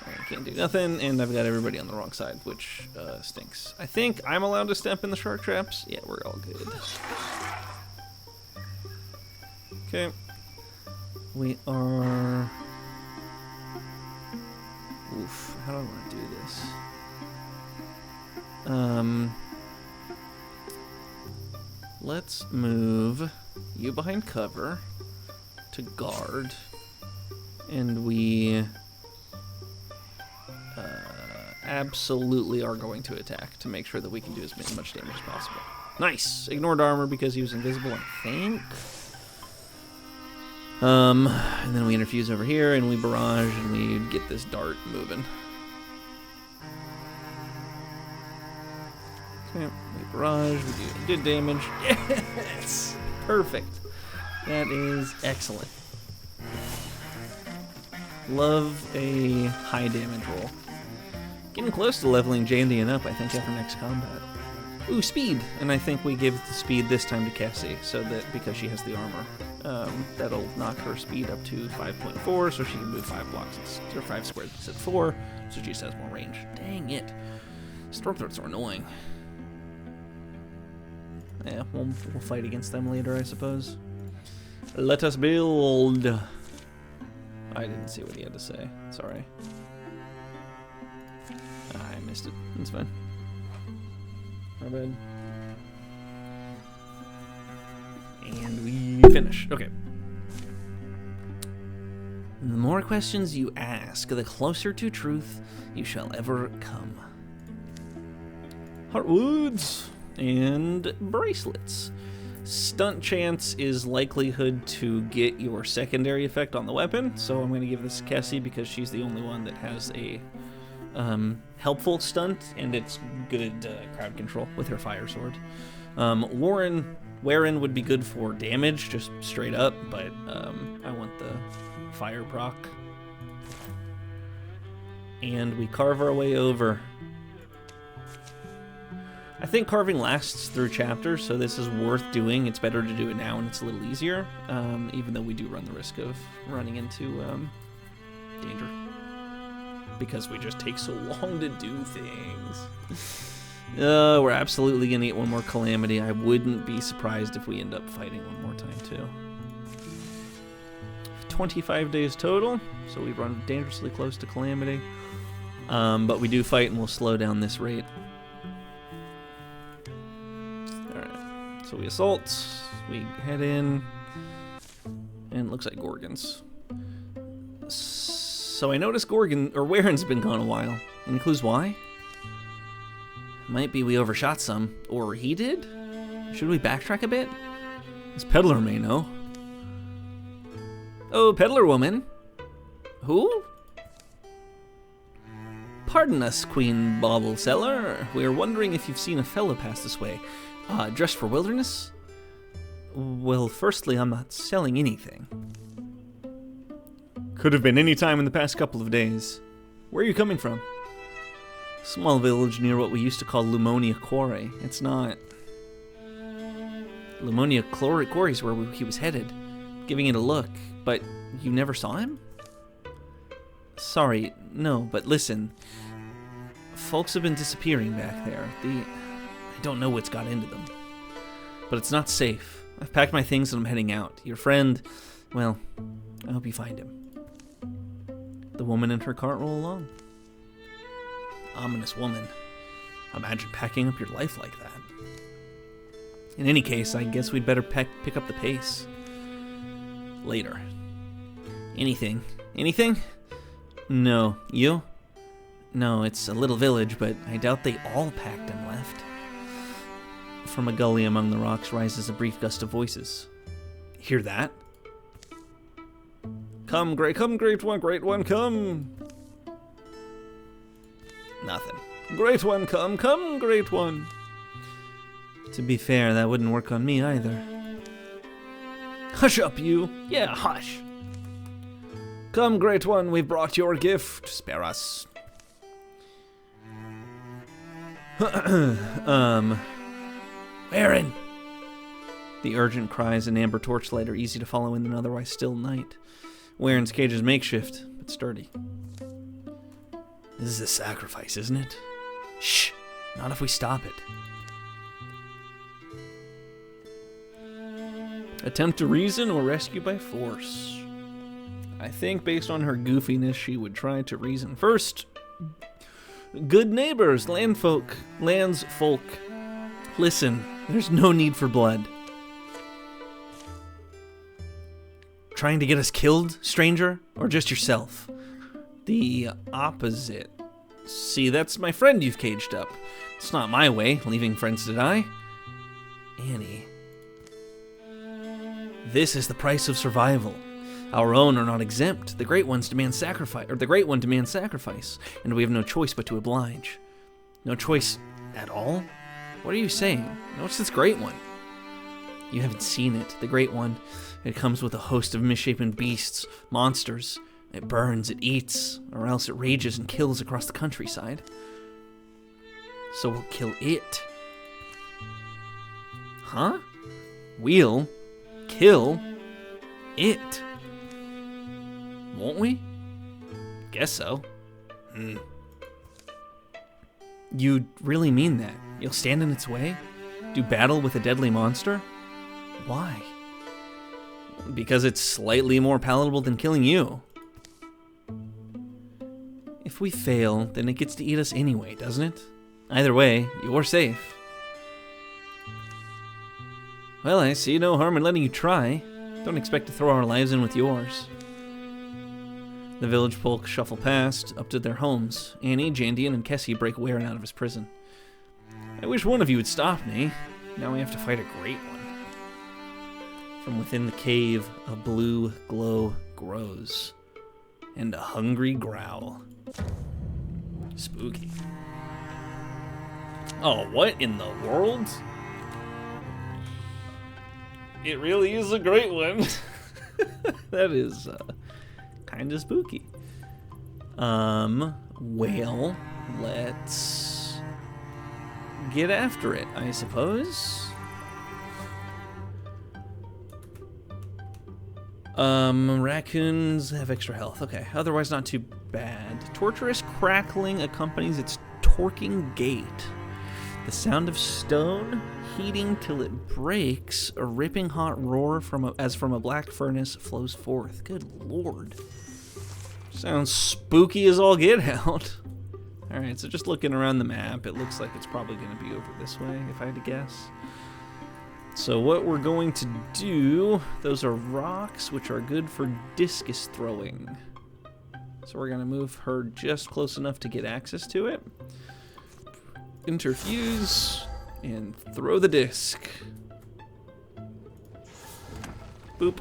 I can't do nothing, and I've got everybody on the wrong side, which stinks. I think I'm allowed to step in the shark traps. Yeah, we're all good. Okay, we are... Oof, how do I want to do this? Let's move you behind cover to guard, and we absolutely are going to attack to make sure that we can do as much damage as possible. Nice! Ignored armor because he was invisible, I think. And then we interfuse over here, and we barrage, and we get this dart moving. Okay, we barrage, we do good damage. Yes! Perfect. That is excellent. Love a high damage roll. Getting close to leveling Jandian up, I think, after next combat. Ooh, speed! And I think we give the speed this time to Kessie, so that, because she has the armor. That'll knock her speed up to 5.4, so she can move 5 blocks, or 5 squares instead of 4, so she just has more range. Dang it. Storm Throats are annoying. Yeah, we'll fight against them later, I suppose. Let us build. I didn't see what he had to say. Sorry. I missed it. It's fine. My bad. And we finish. Okay. The more questions you ask, the closer to truth you shall ever come. Heartwoods and bracelets. Stunt chance is likelihood to get your secondary effect on the weapon, so I'm going to give this to Kessie because she's the only one that has a helpful stunt, and it's good crowd control with her fire sword. Warren would be good for damage, just straight up, but I want the fire proc. And we carve our way over. I think carving lasts through chapters, so this is worth doing. It's better to do it now, and it's a little easier, even though we do run the risk of running into danger. Because we just take so long to do things. We're absolutely going to get one more Calamity. I wouldn't be surprised if we end up fighting one more time, too. 25 days total, so we run dangerously close to Calamity. But we do fight, and we'll slow down this rate. Alright, so we assault, we head in, and it looks like Gorgons. So I noticed Waren's been gone a while. Any clues why? Might be we overshot some, or he did? Should we backtrack a bit? This peddler may know. Oh, peddler woman. Who? Pardon us, Queen Bauble Seller. We are wondering if you've seen a fellow pass this way. Dressed for wilderness? Well, firstly, I'm not selling anything. Could have been any time in the past couple of days. Where are you coming from? Small village near what we used to call Lumonia Quarry. It's not. Lumonia Quarry is where he was headed. Giving it a look. But you never saw him? Sorry, no, but listen. Folks have been disappearing back there. I don't know what's got into them. But it's not safe. I've packed my things and I'm heading out. Your friend, well, I hope you find him. The woman and her cart roll along. Ominous woman. Imagine packing up your life like that. In any case, I guess we'd better pick up the pace. Later. Anything? Anything? No. You? No, it's a little village, but I doubt they all packed and left. From a gully among the rocks rises a brief gust of voices. Hear that? Come, great one, come! Nothing. Great one, come, great one! To be fair, that wouldn't work on me either. Hush up, you! Yeah, hush! Come, great one, we've brought your gift. Spare us. Aaron! The urgent cries and amber torchlight are easy to follow in an otherwise still night. Waren's cage is makeshift, but sturdy. This is a sacrifice, isn't it? Shh! Not if we stop it. Attempt to reason or rescue by force. I think based on her goofiness, she would try to reason first. Good neighbors, landsfolk. Listen, there's no need for blood. Trying to get us killed, stranger? Or just yourself? The opposite. See, that's my friend you've caged up. It's not my way, leaving friends to die. Annie. This is the price of survival. Our own are not exempt. The Great One demands sacrifice, and we have no choice but to oblige. No choice at all? What are you saying? What's this Great One? You haven't seen it. The Great One. It comes with a host of misshapen beasts, monsters. It burns, it eats, or else it rages and kills across the countryside. So we'll kill it. Huh? We'll kill it. Won't we? Guess so. You really mean that? You'll stand in its way? Do battle with a deadly monster? Why? Because it's slightly more palatable than killing you. If we fail, then it gets to eat us anyway, doesn't it? Either way, you're safe. Well, I see no harm in letting you try. Don't expect to throw our lives in with yours. The village folk shuffle past, up to their homes. Annie, Jandian, and Kessie break Waren out of his prison. I wish one of you would stop me. Now we have to fight a great one. From within the cave, a blue glow grows. And a hungry growl. Spooky. Oh, what in the world? It really is a great one. That is kind of spooky. Well, let's get after it, I suppose. Raccoons have extra health. Okay, otherwise not too bad. Torturous crackling accompanies its torquing gait. The sound of stone heating till it breaks. A ripping hot roar as from a black furnace flows forth. Good lord. Sounds spooky as all get out. Alright, so just looking around the map, it looks like it's probably going to be over this way, if I had to guess. So what we're going to do, those are rocks, which are good for discus throwing. So we're going to move her just close enough to get access to it. Interfuse, and throw the disc. Boop.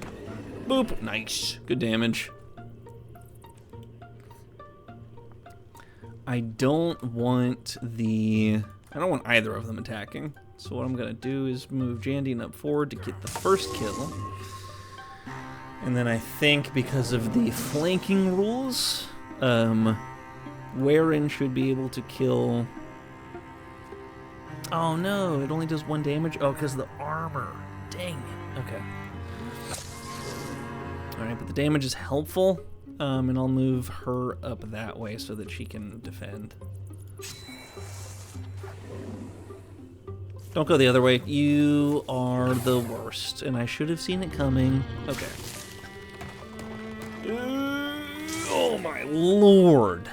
Boop. Nice. Good damage. I don't want either of them attacking. So what I'm going to do is move Jandian up forward to get the first kill. And then I think because of the flanking rules, Waren should be able to kill... Oh no, it only does 1 damage? Oh, because of the armor. Dang it. Okay. Alright, but the damage is helpful. and I'll move her up that way so that she can defend. Don't go the other way. You are the worst, and I should have seen it coming. Okay. Oh my lord.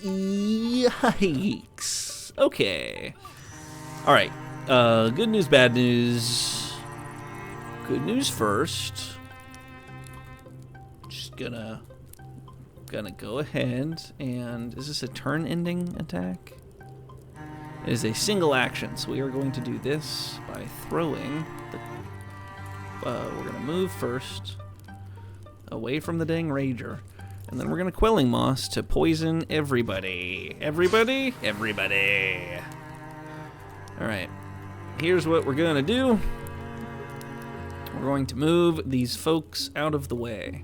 Yikes. Okay. All right. Good news, bad news. Good news first. Just gonna go ahead and is this a turn-ending attack? It is a single action, so we are going to do this by throwing the. We're gonna move first, away from the dang rager, and then we're gonna quelling moss to poison everybody. Everybody. All right. Here's what we're gonna do. We're going to move these folks out of the way.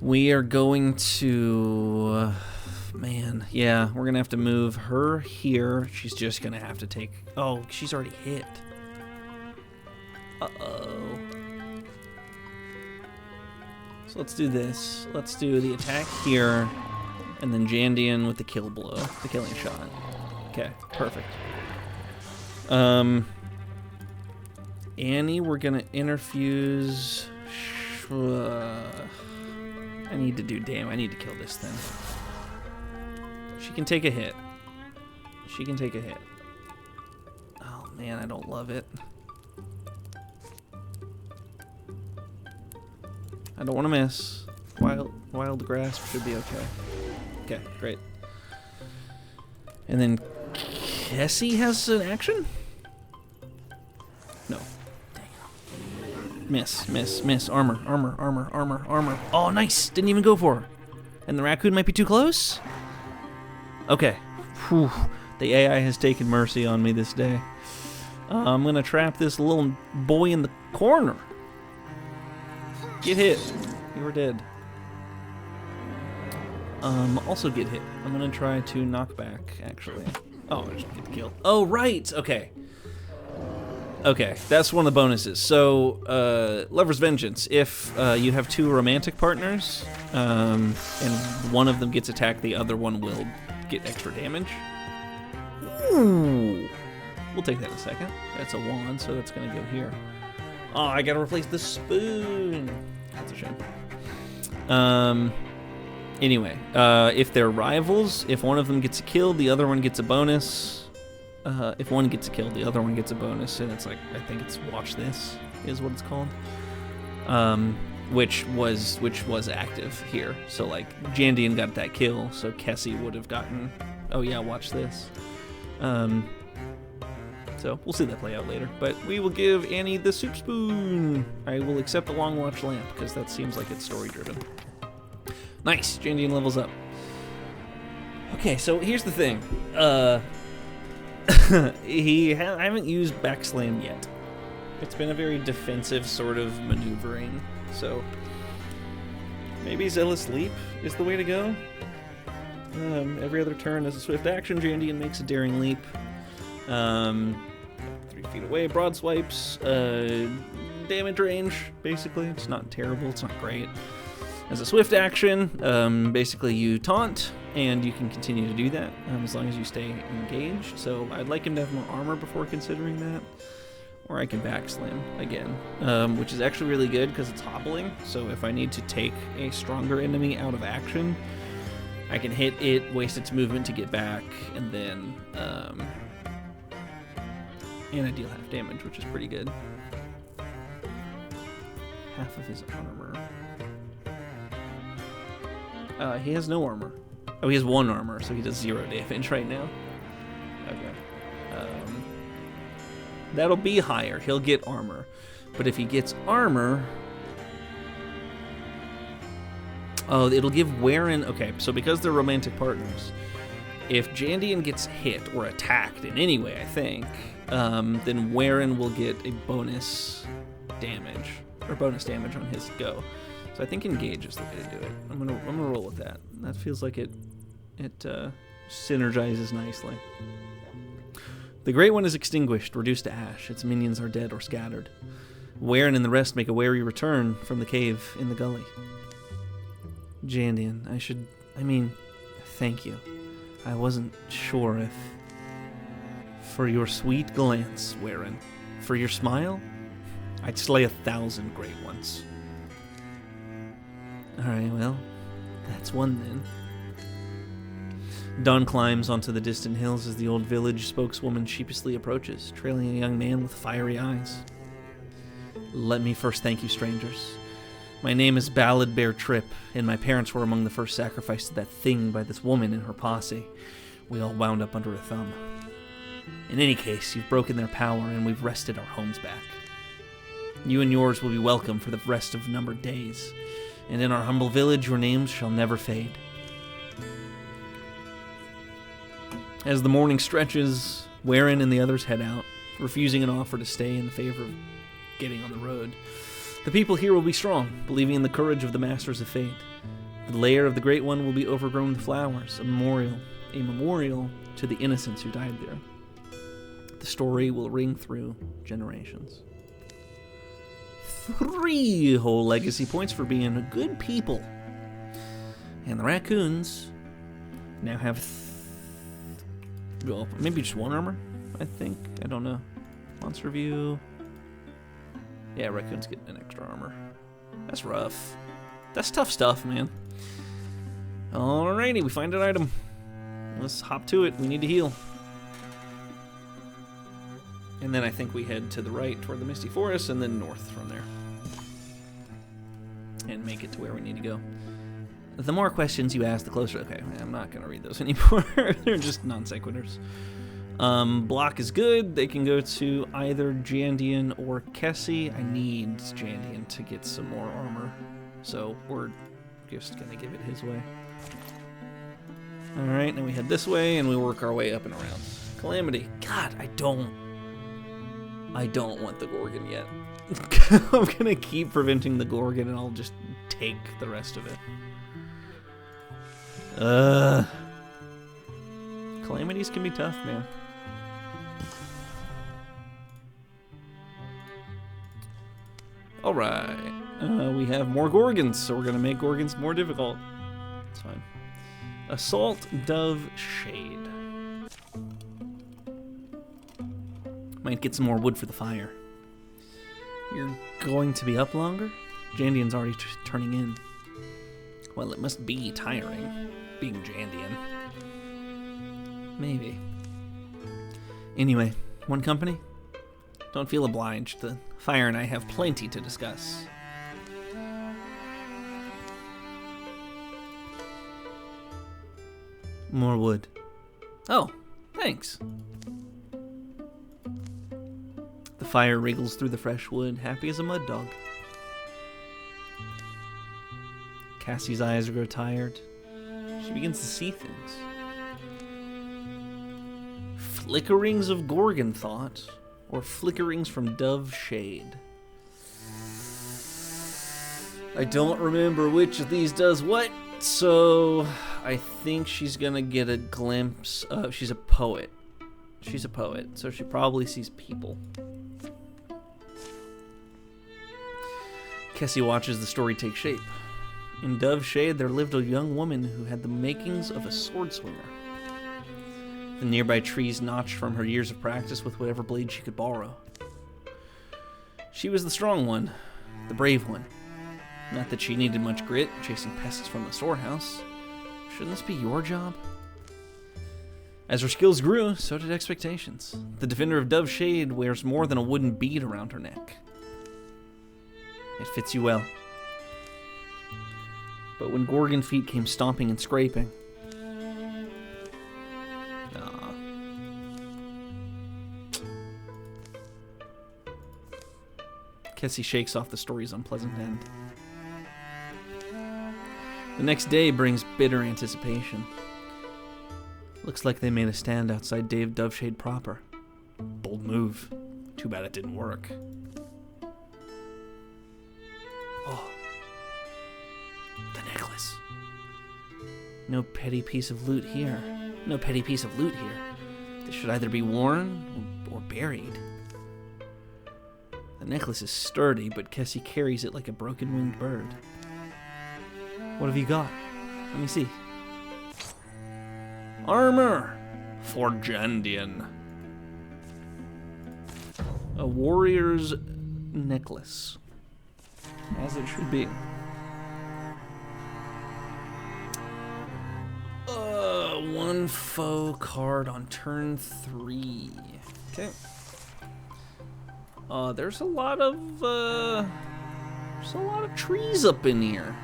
We are going to, man, yeah, we're gonna have to move her here. She's just gonna have to take, oh, she's already hit. Uh-oh. So let's do this. Let's do the attack here, and then Jandian with the kill blow, the killing shot. Okay, perfect. Annie, we're gonna interfuse. I need to do, damn, I need to kill this thing. She can take a hit. She can take a hit. Oh man, I don't love it. I don't want to miss. Wild grasp should be okay. Okay, great. And then Kessie has an action? No. Miss. Armor. Oh, nice. Didn't even go for her. And the raccoon might be too close? Okay. Whew. The AI has taken mercy on me this day. I'm going to trap this little boy in the corner. Get hit. You were dead. Also get hit. I'm going to try to knock back, actually. Oh, I just get the kill. Oh, right. Okay. Okay, that's one of the bonuses. So, Lover's Vengeance. If you have two romantic partners, and one of them gets attacked, the other one will get extra damage. Ooh. We'll take that in a second. That's a wand, so that's going to go here. Oh, I got to replace the spoon. That's a shame. Anyway, if they're rivals, if one of them gets a kill, the other one gets a bonus. If one gets killed, the other one gets a bonus, and it's like, I think it's Watch This is what it's called. Which was active here. So like Jandian got that kill, so Kessie would have gotten, oh yeah, Watch This. So we'll see that play out later. But we will give Annie the soup spoon. I will accept the long watch lamp because that seems like it's story driven. Nice, Jandian levels up. Okay, so here's the thing. I haven't used backslam yet. It's been a very defensive sort of maneuvering, so maybe Zealous Leap is the way to go. Every other turn as a swift action, Jandian makes a daring leap. 3 feet away, broad swipes, damage range, basically. It's not terrible, it's not great. As a swift action, basically you taunt, and you can continue to do that as long as you stay engaged. So I'd like him to have more armor before considering that. Or I can backslam again, which is actually really good because it's hobbling. So if I need to take a stronger enemy out of action, I can hit it, waste its movement to get back, and then and I deal half damage, which is pretty good. Half of his armor. He has no armor. Oh, he has 1 armor, so he does 0 damage right now. Okay. That'll be higher. He'll get armor. But if he gets armor... Oh, it'll give Warren... Okay, so because they're romantic partners, if Jandian gets hit or attacked in any way, I think, then Warren will get a bonus damage, or bonus damage on his go. So I think engage is the way to do it. I'm gonna roll with that. That feels like it synergizes nicely. The Great One is extinguished, reduced to ash. Its minions are dead or scattered. Waren and the rest make a wary return from the cave in the gully. Jandian, thank you. I wasn't sure if... For your sweet glance, Waren. For your smile, I'd slay 1,000 great ones. Alright, well, that's one then. Dawn climbs onto the distant hills as the old village spokeswoman sheepishly approaches, trailing a young man with fiery eyes. Let me first thank you, strangers. My name is Ballad Bear Trip, and my parents were among the first sacrificed to that thing by this woman and her posse. We all wound up under a thumb. In any case, you've broken their power, and we've wrested our homes back. You and yours will be welcome for the rest of numbered days, and in our humble village your names shall never fade. As the morning stretches, Waren and the others head out, refusing an offer to stay in favor of getting on the road. The people here will be strong, believing in the courage of the Masters of Fate. The lair of the Great One will be overgrown with flowers, a memorial to the innocents who died there. The story will ring through generations. 3 whole legacy points for being a good people. And the raccoons now have maybe just 1 armor, I think. I don't know. Monster view. Yeah, raccoons get an extra armor. That's rough. That's tough stuff, man. Alrighty, we find an item. Let's hop to it. We need to heal. And then I think we head to the right toward the Misty Forest and then north from there. And make it to where we need to go. The more questions you ask, the closer... Okay, I'm not going to read those anymore. They're just non sequiturs. Block is good. They can go to either Jandian or Kessie. I need Jandian to get some more armor. So we're just going to give it his way. Alright, now we head this way and we work our way up and around. Calamity. God, I don't want the Gorgon yet. I'm going to keep preventing the Gorgon and I'll just take the rest of it. Calamities can be tough, man. Alright. We have more Gorgons, so we're going to make Gorgons more difficult. It's fine. Assault Dove Shade. Might get some more wood for the fire. You're going to be up longer? Jandian's already turning in. Well, it must be tiring, being Jandian. Maybe. Anyway, one company? Don't feel obliged. The fire and I have plenty to discuss. More wood. Oh, thanks. The fire wriggles through the fresh wood, happy as a mud dog. Cassie's eyes grow tired. She begins to see things. Flickerings of Gorgon thought, or flickerings from Dove Shade. I don't remember which of these does what, so I think she's gonna get a glimpse of... She's a poet. She's a poet, so she probably sees people. Kessie watches the story take shape. In Dove Shade, there lived a young woman who had the makings of a sword swinger. The nearby trees notched from her years of practice with whatever blade she could borrow. She was the strong one, the brave one. Not that she needed much grit, chasing pests from the storehouse. Shouldn't this be your job? As her skills grew, so did expectations. The defender of Dove Shade wears more than a wooden bead around her neck. It fits you well. But when Gorgon feet came stomping and scraping... Kessie shakes off the story's unpleasant end. The next day brings bitter anticipation. Looks like they made a stand outside Dove Shade proper. Bold move. Too bad it didn't work. Oh. The necklace. No petty piece of loot here. No petty piece of loot here. This should either be worn or buried. The necklace is sturdy, but Kessie carries it like a broken-winged bird. What have you got? Let me see. Armor for Jandian. A warrior's necklace. As it should be. One foe card on turn 3. Okay. There's a lot of trees up in here.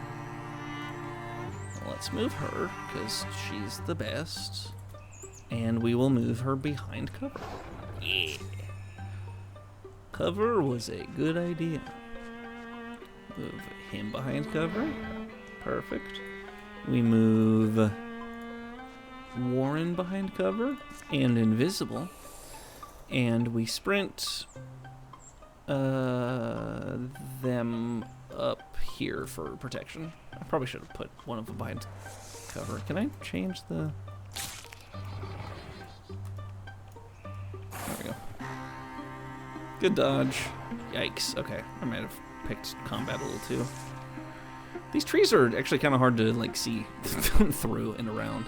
Let's move her, because she's the best. And we will move her behind cover. Yeah. Cover was a good idea. Move him behind cover. Perfect. We move Warren behind cover and invisible. And we sprint them up here for protection. I probably should have put one of them behind cover. Can I change the... There we go. Good dodge. Yikes. Okay, I might have picked combat a little too. These trees are actually kind of hard to like see through and around.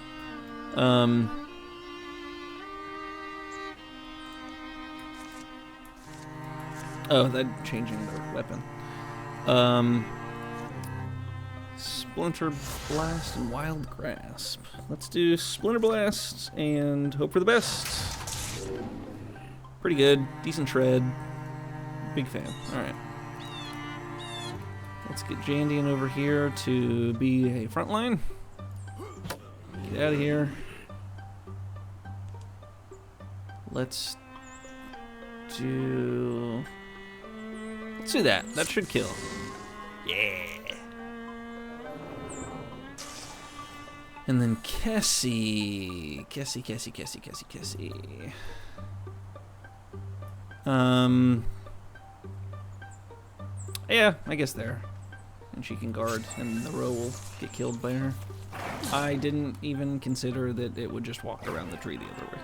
Oh, that changing their weapon. Splinter Blast and Wild Grasp. Let's do Splinter Blast and hope for the best. Pretty good. Decent tread. Big fan. Alright. Let's get Jandian over here to be a frontline. Get out of here. Let's do that. That should kill. Yeah. And then Kessie. Yeah, I guess there. And she can guard, and the row will get killed by her. I didn't even consider that it would just walk around the tree the other way.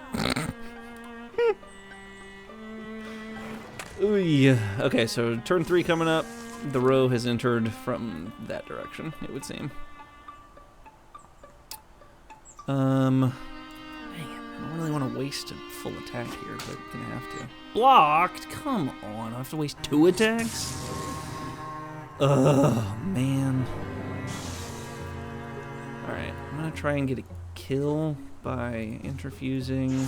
Ooh, yeah. Okay, so turn 3 coming up. The row has entered from that direction, it would seem. Dang it, I don't really want to waste a full attack here, but I'm gonna have to. Blocked? Come on, I have to waste 2 attacks? Oh, man. Alright, I'm gonna try and get a kill by interfusing.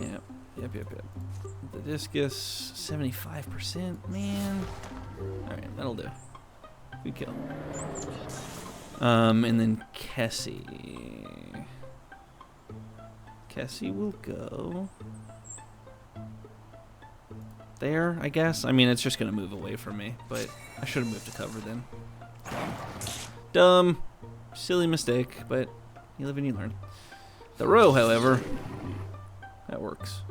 Yep. The discus, 75%, man. Alright, that'll do. Good kill. And then Kessie. Kessie will go there, I guess. I mean, it's just gonna move away from me, but I should have moved to cover then. Dumb. Silly mistake, but you live and you learn. The row, however, that works.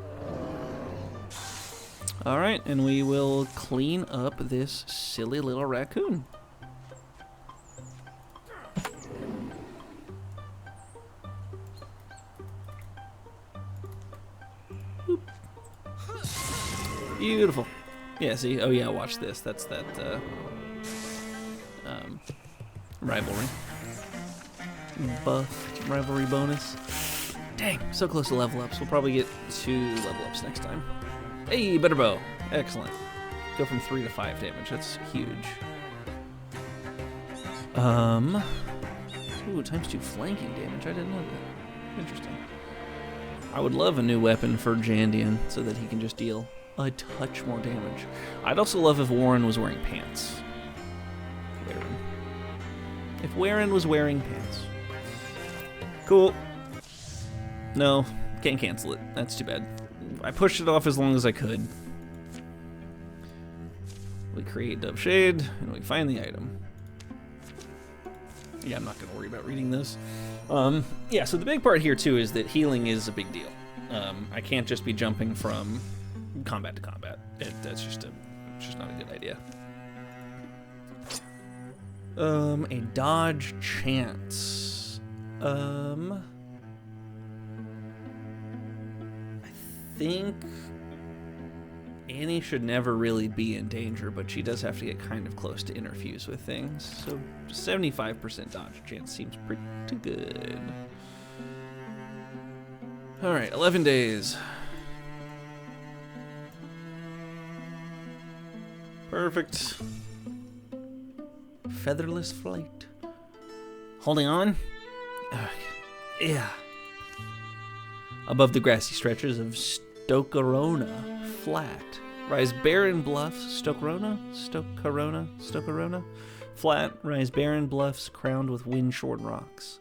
Alright, and we will clean up this silly little raccoon. Boop. Beautiful. Yeah, see? Oh yeah, watch this. That's that rivalry. Buff rivalry bonus. Dang, so close to level ups. We'll probably get 2 level ups next time. Hey, better bow. Excellent. Go from 3 to 5 damage. That's huge. Ooh, ×2 flanking damage. I didn't know that. Interesting. I would love a new weapon for Jandian so that he can just deal a touch more damage. I'd also love if Warren was wearing pants. If Warren was wearing pants. Cool. No, can't cancel it. That's too bad. I pushed it off as long as I could. We create Dove Shade, and we find the item. Yeah, I'm not going to worry about reading this. Yeah, so the big part here, too, is that healing is a big deal. I can't just be jumping from combat to combat. That's just not a good idea. A dodge chance. I think Annie should never really be in danger, but she does have to get kind of close to interfuse with things. So 75% dodge chance seems pretty good. Alright, 11 days. Perfect. Featherless flight. Holding on. Yeah. Above the grassy stretches of Stokerona Flat rise barren bluffs. Stokerona Flat rise barren bluffs crowned with wind-shorn rocks.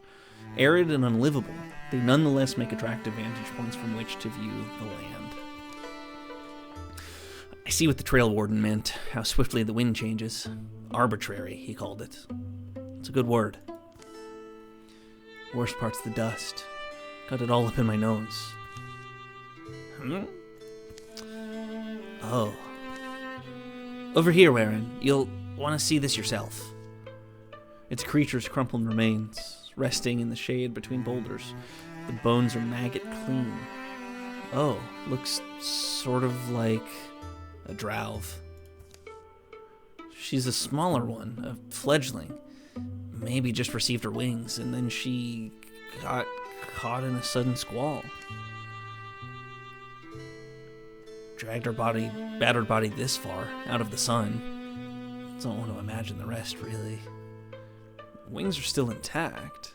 Arid and unlivable, they nonetheless make attractive vantage points from which to view the land. I see what the Trail Warden meant, how swiftly the wind changes. Arbitrary, he called it. It's a good word. Worst part's the dust. Got it all up in my nose. Oh. Over here, Warren. You'll want to see this yourself. It's a creature's crumpled remains, resting in the shade between boulders. The bones are maggot clean. Oh, looks sort of like a drow. She's a smaller one, a fledgling. Maybe just received her wings, and then she got caught in a sudden squall. Dragged her body, battered body this far, out of the sun. Don't want to imagine the rest, really. Wings are still intact.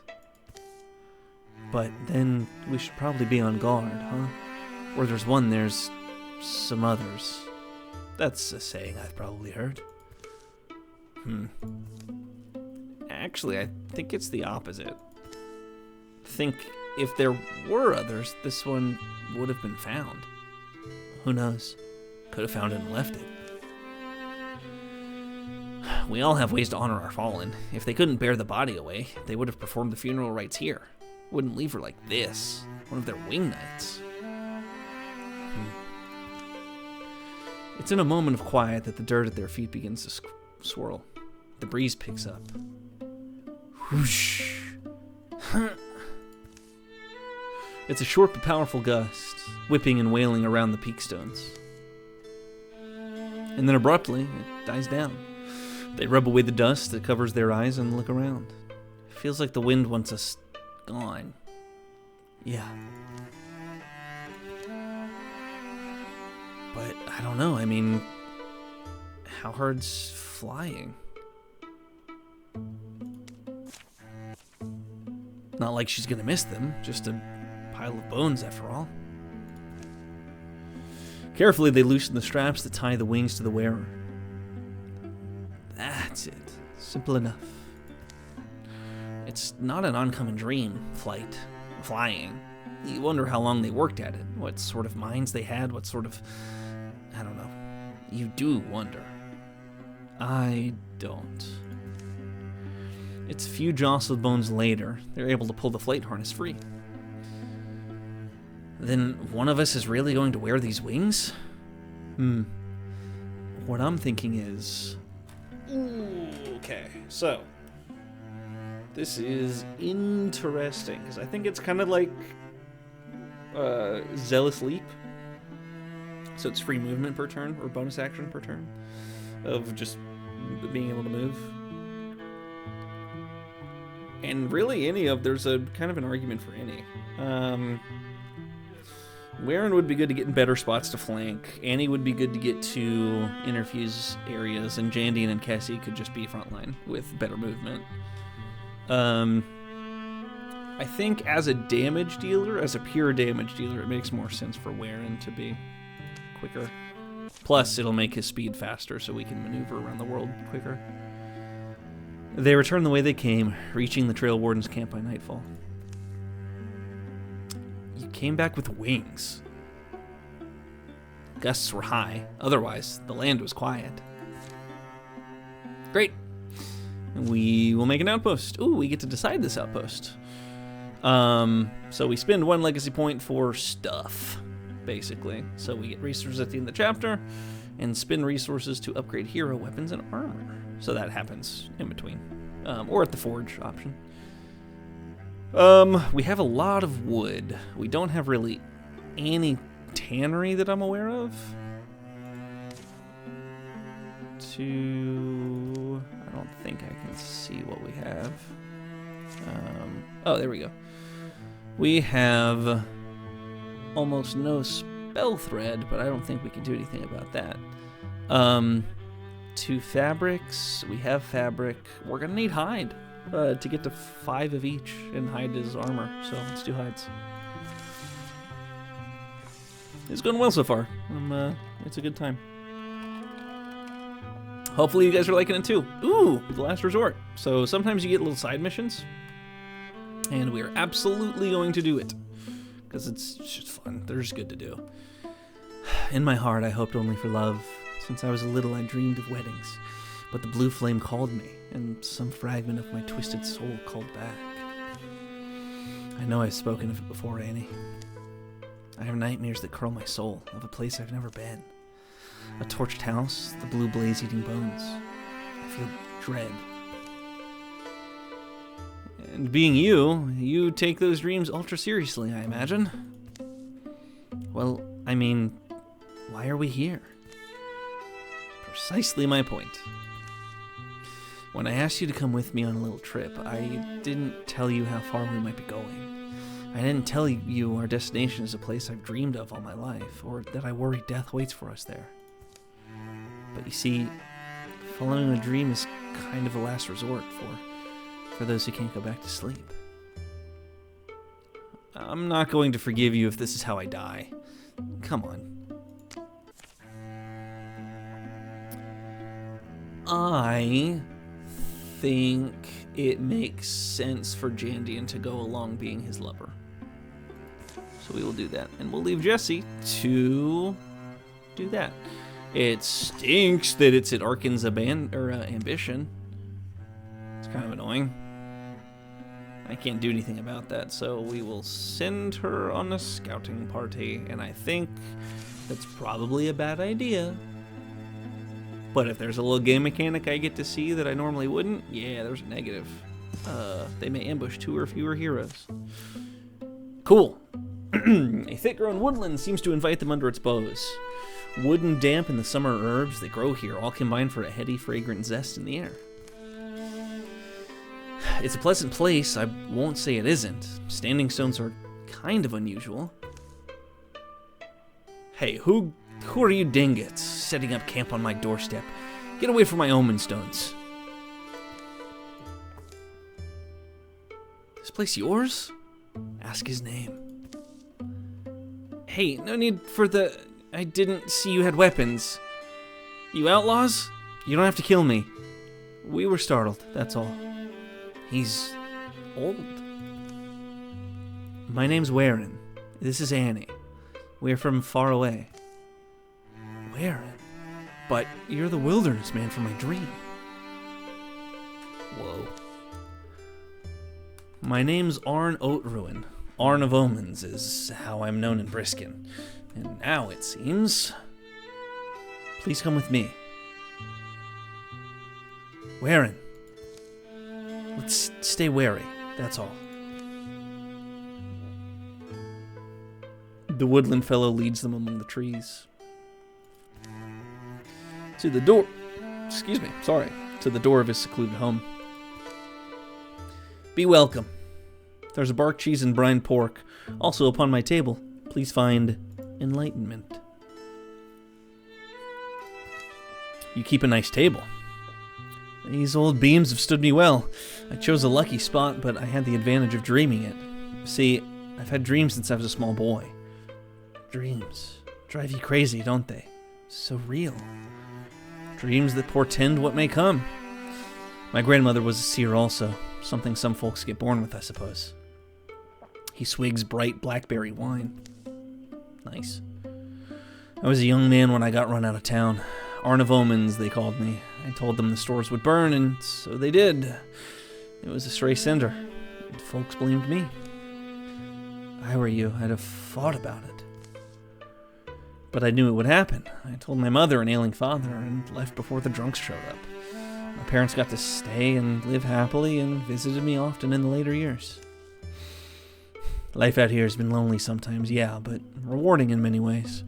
But then we should probably be on guard, huh? Where there's one, there's some others. That's a saying I've probably heard. Actually, I think it's the opposite. Think if there were others, this one would have been found. Who knows? Could have found it and left it. We all have ways to honor our fallen. If they couldn't bear the body away, they would have performed the funeral rites here. Wouldn't leave her like this. One of their wing nights. It's in a moment of quiet that the dirt at their feet begins to swirl. The breeze picks up. Whoosh. It's a short but powerful gust, whipping and wailing around the peak stones. And then abruptly, it dies down. They rub away the dust that covers their eyes and look around. It feels like the wind wants us gone. Yeah. But I don't know, I mean, how hard's flying? Not like she's gonna miss them, just a pile of bones after all. Carefully, they loosen the straps that tie the wings to the wearer. That's it. Simple enough. It's not an uncommon dream, flying. You wonder how long they worked at it, what sort of minds they had, what sort of... I don't know. You do wonder. I don't. It's a few jostled bones later, they're able to pull the flight harness free. Then one of us is really going to wear these wings? What I'm thinking is... Okay, so... This is interesting, because I think it's kind of like... Zealous Leap. So it's free movement per turn, or bonus action per turn, of just being able to move. And really, there's a kind of an argument for any. Warren would be good to get in better spots to flank. Annie would be good to get to interfuse areas, and Jandian and Cassie could just be frontline with better movement. I think as a damage dealer, as a pure damage dealer, it makes more sense for Warren to be quicker. Plus, it'll make his speed faster so we can maneuver around the world quicker. They return the way they came, reaching the Trail Warden's camp by nightfall. You came back with wings. Gusts were high, otherwise the land was quiet. Great. We will make an outpost. Ooh, we get to decide this outpost. So we spend 1 legacy point for stuff, basically. So we get resources at the end of the chapter, and spend resources to upgrade hero weapons and armor. So that happens in between, or at the forge option. We have a lot of wood. We don't have really any tannery that I'm aware of. to... I don't think I can see what we have. Oh, there we go. We have almost no spell thread, but I don't think we can do anything about that. 2 fabrics. We have fabric. We're going to need hide to get to 5 of each, and hide is armor, so let's do hides. It's going well so far. It's a good time. Hopefully you guys are liking it too. Ooh, the last resort. So sometimes you get little side missions, and we are absolutely going to do it because it's just fun. They're just good to do. In my heart, I hoped only for love. Since I was little, I dreamed of weddings, but the blue flame called me, and some fragment of my twisted soul called back. I know I've spoken of it before, Annie. I have nightmares that curl my soul of a place I've never been. A torched house, the blue blaze eating bones. I feel dread. And being you take those dreams ultra seriously, I imagine. Well, I mean, why are we here? Precisely my point. When I asked you to come with me on a little trip, I didn't tell you how far we might be going. I didn't tell you our destination is a place I've dreamed of all my life, or that I worry death waits for us there. But you see, following a dream is kind of a last resort for those who can't go back to sleep. I'm not going to forgive you if this is how I die. Come on. I think it makes sense for Jandian to go along being his lover. So we will do that. And we'll leave Jesse to do that. It stinks that it's at Arkin's ambition. It's kind of annoying. I can't do anything about that, so we will send her on a scouting party, and I think that's probably a bad idea. But if there's a little game mechanic I get to see that I normally wouldn't, yeah, there's a negative. They may ambush 2 or fewer heroes. Cool. A thick-grown woodland seems to invite them under its boughs. Wood and damp and the summer herbs that grow here all combine for a heady, fragrant zest in the air. It's a pleasant place, I won't say it isn't. Standing stones are kind of unusual. Hey, who are you dingots setting up camp on my doorstep? Get away from my omen stones. This place yours? Ask his name. Hey, no need for the... I didn't see you had weapons. You outlaws? You don't have to kill me. We were startled, that's all. He's old. My name's Warren. This is Annie. We're from far away. Warren? But you're the wilderness man from my dream. Whoa. My name's Arn Oatruin. Arn of Omens is how I'm known in Briskin. And now it seems... Please come with me. Warren. Let's stay wary, that's all. The woodland fellow leads them among the trees. To the door of his secluded home. Be welcome. There's a bark cheese and brined pork. Also upon my table, please find enlightenment. You keep a nice table. These old beams have stood me well. I chose a lucky spot, but I had the advantage of dreaming it. See, I've had dreams since I was a small boy. Dreams drive you crazy, don't they? So real. Dreams that portend what may come. My grandmother was a seer also, something some folks get born with, I suppose. He swigs bright blackberry wine. Nice. I was a young man when I got run out of town. Arn of Omens, they called me. I told them the stores would burn, and so they did. It was a stray cinder, and folks blamed me. If I were you, I'd have fought about it. But I knew it would happen. I told my mother and ailing father, and left before the drunks showed up. My parents got to stay and live happily, and visited me often in the later years. Life out here has been lonely sometimes, yeah, but rewarding in many ways.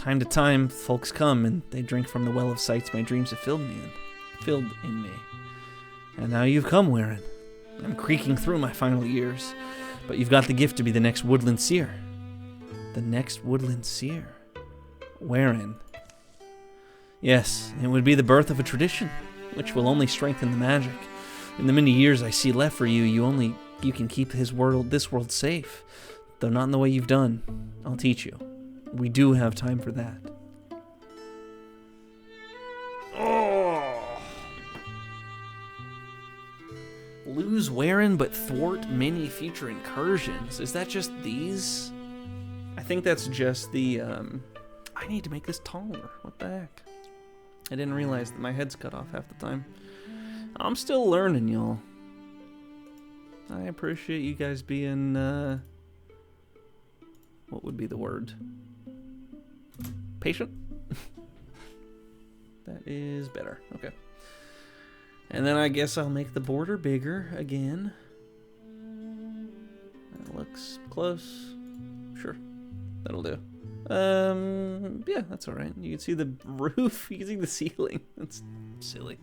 Time to time, folks come and they drink from the well of sights my dreams have filled in me. And now you've come, Warren. I'm creaking through my final years, but you've got the gift to be the next woodland seer. The next woodland seer. Warren. Yes, it would be the birth of a tradition, which will only strengthen the magic. In the many years I see left for you, you can keep this world safe, though not in the way you've done. I'll teach you. We do have time for that. Oh. Lose Warren, but thwart many future incursions. Is that just these? I think that's just the, I need to make this taller. What the heck? I didn't realize that my head's cut off half the time. I'm still learning, y'all. I appreciate you guys being, what would be the word? Patient? That is better. Okay. And then I guess I'll make the border bigger again. That looks close. Sure. That'll do. Yeah, that's alright. You can see the roof. You can see the ceiling. That's silly.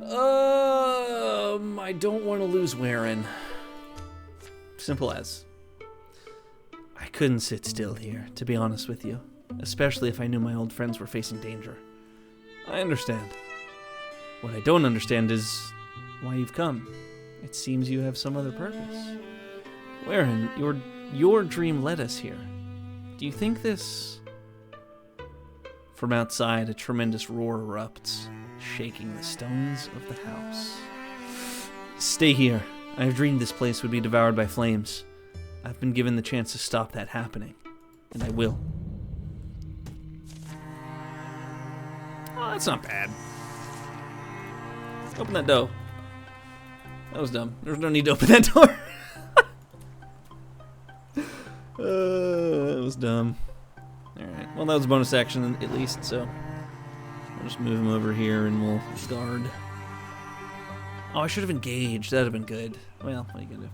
I don't want to lose Warren. Simple as. I couldn't sit still here, to be honest with you. Especially if I knew my old friends were facing danger. I understand. What I don't understand is why you've come. It seems you have some other purpose. Warren, your dream led us here. Do you think this... From outside, a tremendous roar erupts, shaking the stones of the house. Stay here. I have dreamed this place would be devoured by flames. I've been given the chance to stop that happening, and I will. Oh, that's not bad. Open that door. That was dumb. There was no need to open that door. That was dumb. Alright, well that was a bonus action at least, so we'll just move him over here and we'll guard. Oh, I should have engaged. That'd have been good. Well, what are you gonna do?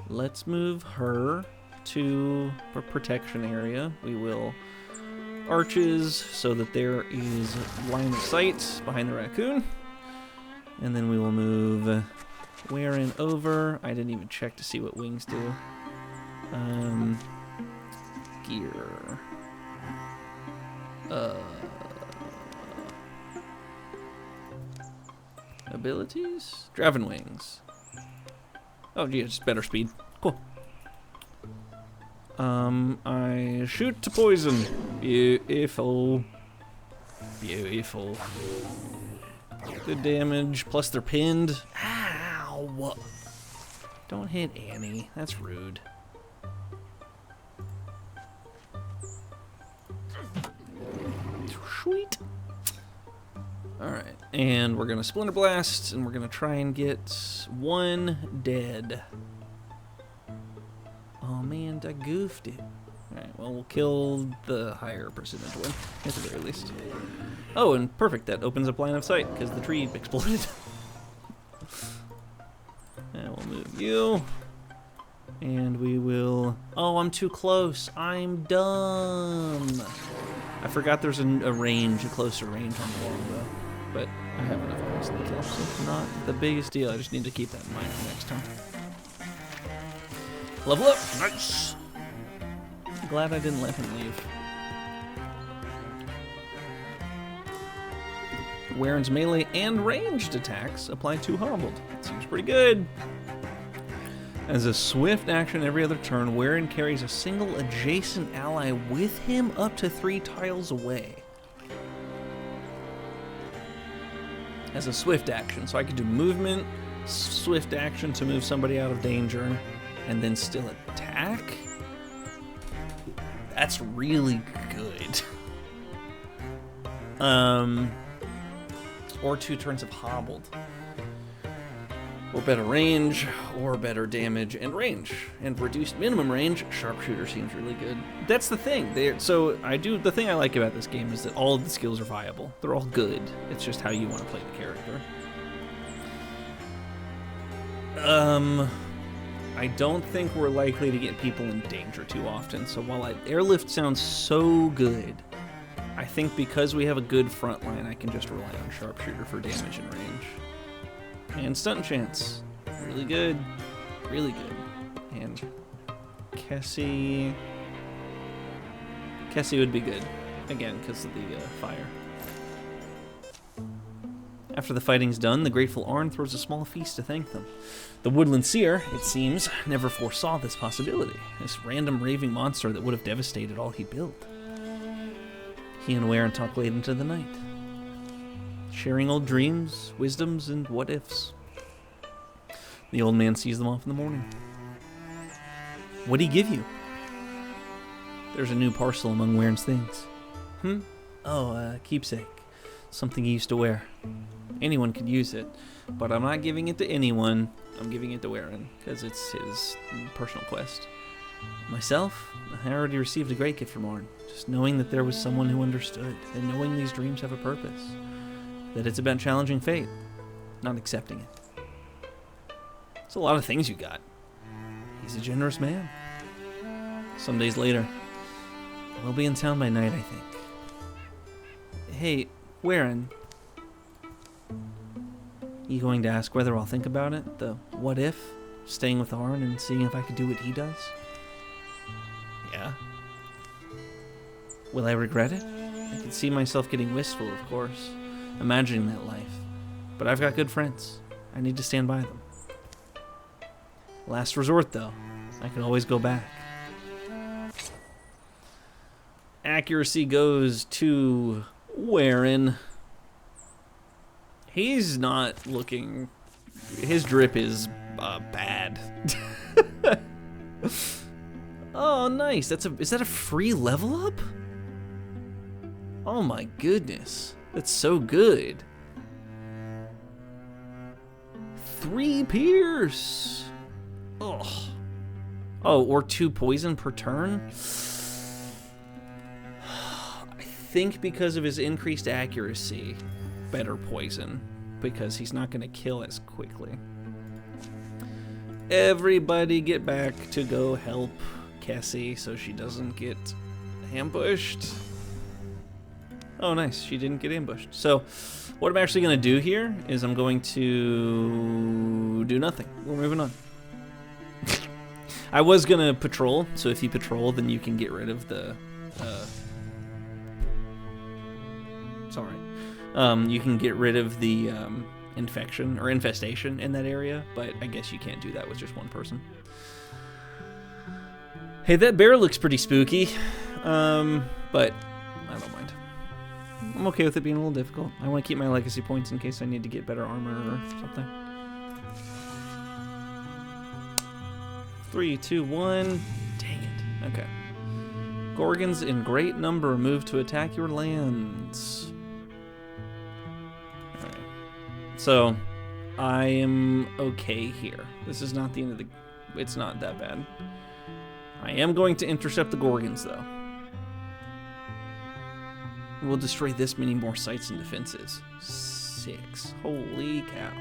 Let's move her to a protection area. We will arches so that there is line of sight behind the raccoon. And then we will move Warren over. I didn't even check to see what wings do. Gear. Abilities? Draven wings. Oh, yeah, just better speed. Cool. I shoot to poison. Beautiful. Beautiful. Good damage, plus they're pinned. Ow! Don't hit Annie. That's rude. Sweet. Alright, and we're gonna Splinter Blast, and we're gonna try and get one dead. Oh man, I goofed it. Alright, well, we'll kill the higher percentage one, at the very least. Oh, and perfect, that opens up line of sight, because the tree exploded. And we'll move you. And we will... Oh, I'm too close. I'm dumb. I forgot there's a range, a closer range on the longbow. But I have enough points in the kill, so not the biggest deal. I just need to keep that in mind for next time. Level up! Nice! Glad I didn't let him leave. Warren's melee and ranged attacks apply 2 Humbled. Seems pretty good. As a swift action every other turn, Warren carries a single adjacent ally with him up to 3 tiles away. As a swift action, so I could do movement, swift action to move somebody out of danger, and then still attack? That's really good. Or 2 turns of hobbled. Or better range, or better damage and range. And reduced minimum range, sharpshooter seems really good. That's the thing. The thing I like about this game is that all of the skills are viable. They're all good. It's just how you want to play the character. I don't think we're likely to get people in danger too often. So while airlift sounds so good, I think because we have a good front line, I can just rely on sharpshooter for damage and range. And stun chance. Really good. Really good. And Kessie would be good. Again, because of the fire. After the fighting's done, the grateful Arn throws a small feast to thank them. The woodland seer, it seems, never foresaw this possibility. This random raving monster that would have devastated all he built. He and Waren talk late into the night, sharing old dreams, wisdoms, and what-ifs. The old man sees them off in the morning. What'd he give you? There's a new parcel among Waren's things. Oh, keepsake. Something he used to wear. Anyone could use it, but I'm not giving it to anyone. I'm giving it to Waren, because it's his personal quest. Myself, I already received a great gift from Arn. Just knowing that there was someone who understood, and knowing these dreams have a purpose. That it's about challenging fate, not accepting it. It's a lot of things you got. He's a generous man. Some days later, we'll be in town by night, I think. Hey, Waren, you going to ask whether I'll think about it? The what if? Staying with Arn and seeing if I could do what he does? Yeah. Will I regret it? I can see myself getting wistful, of course, imagining that life. But I've got good friends. I need to stand by them. Last resort, though. I can always go back. Accuracy goes to Waren. He's not looking... His drip is bad. Oh, nice. Is that a free level up? Oh my goodness. That's so good. 3 pierce. Oh. Oh, or 2 poison per turn? I think because of his increased accuracy, better poison, because he's not going to kill as quickly. Everybody get back to go help Kessie so she doesn't get ambushed. Oh, nice. She didn't get ambushed. So what I'm actually going to do here is I'm going to do nothing. We're moving on. I was going to patrol, so if you patrol, then you can get rid of the... you can get rid of the infection or infestation in that area, but I guess you can't do that with just one person. Hey, that bear looks pretty spooky, but I don't mind. I'm okay with it being a little difficult. I want to keep my legacy points in case I need to get better armor or something. 3, 2, 1. Dang it. Okay. Gorgons in great number move to attack your lands. Alright. So, I am okay here. This is not the end of the... It's not that bad. I am going to intercept the Gorgons, though. We'll destroy this many more sites and defenses. 6. Holy cow.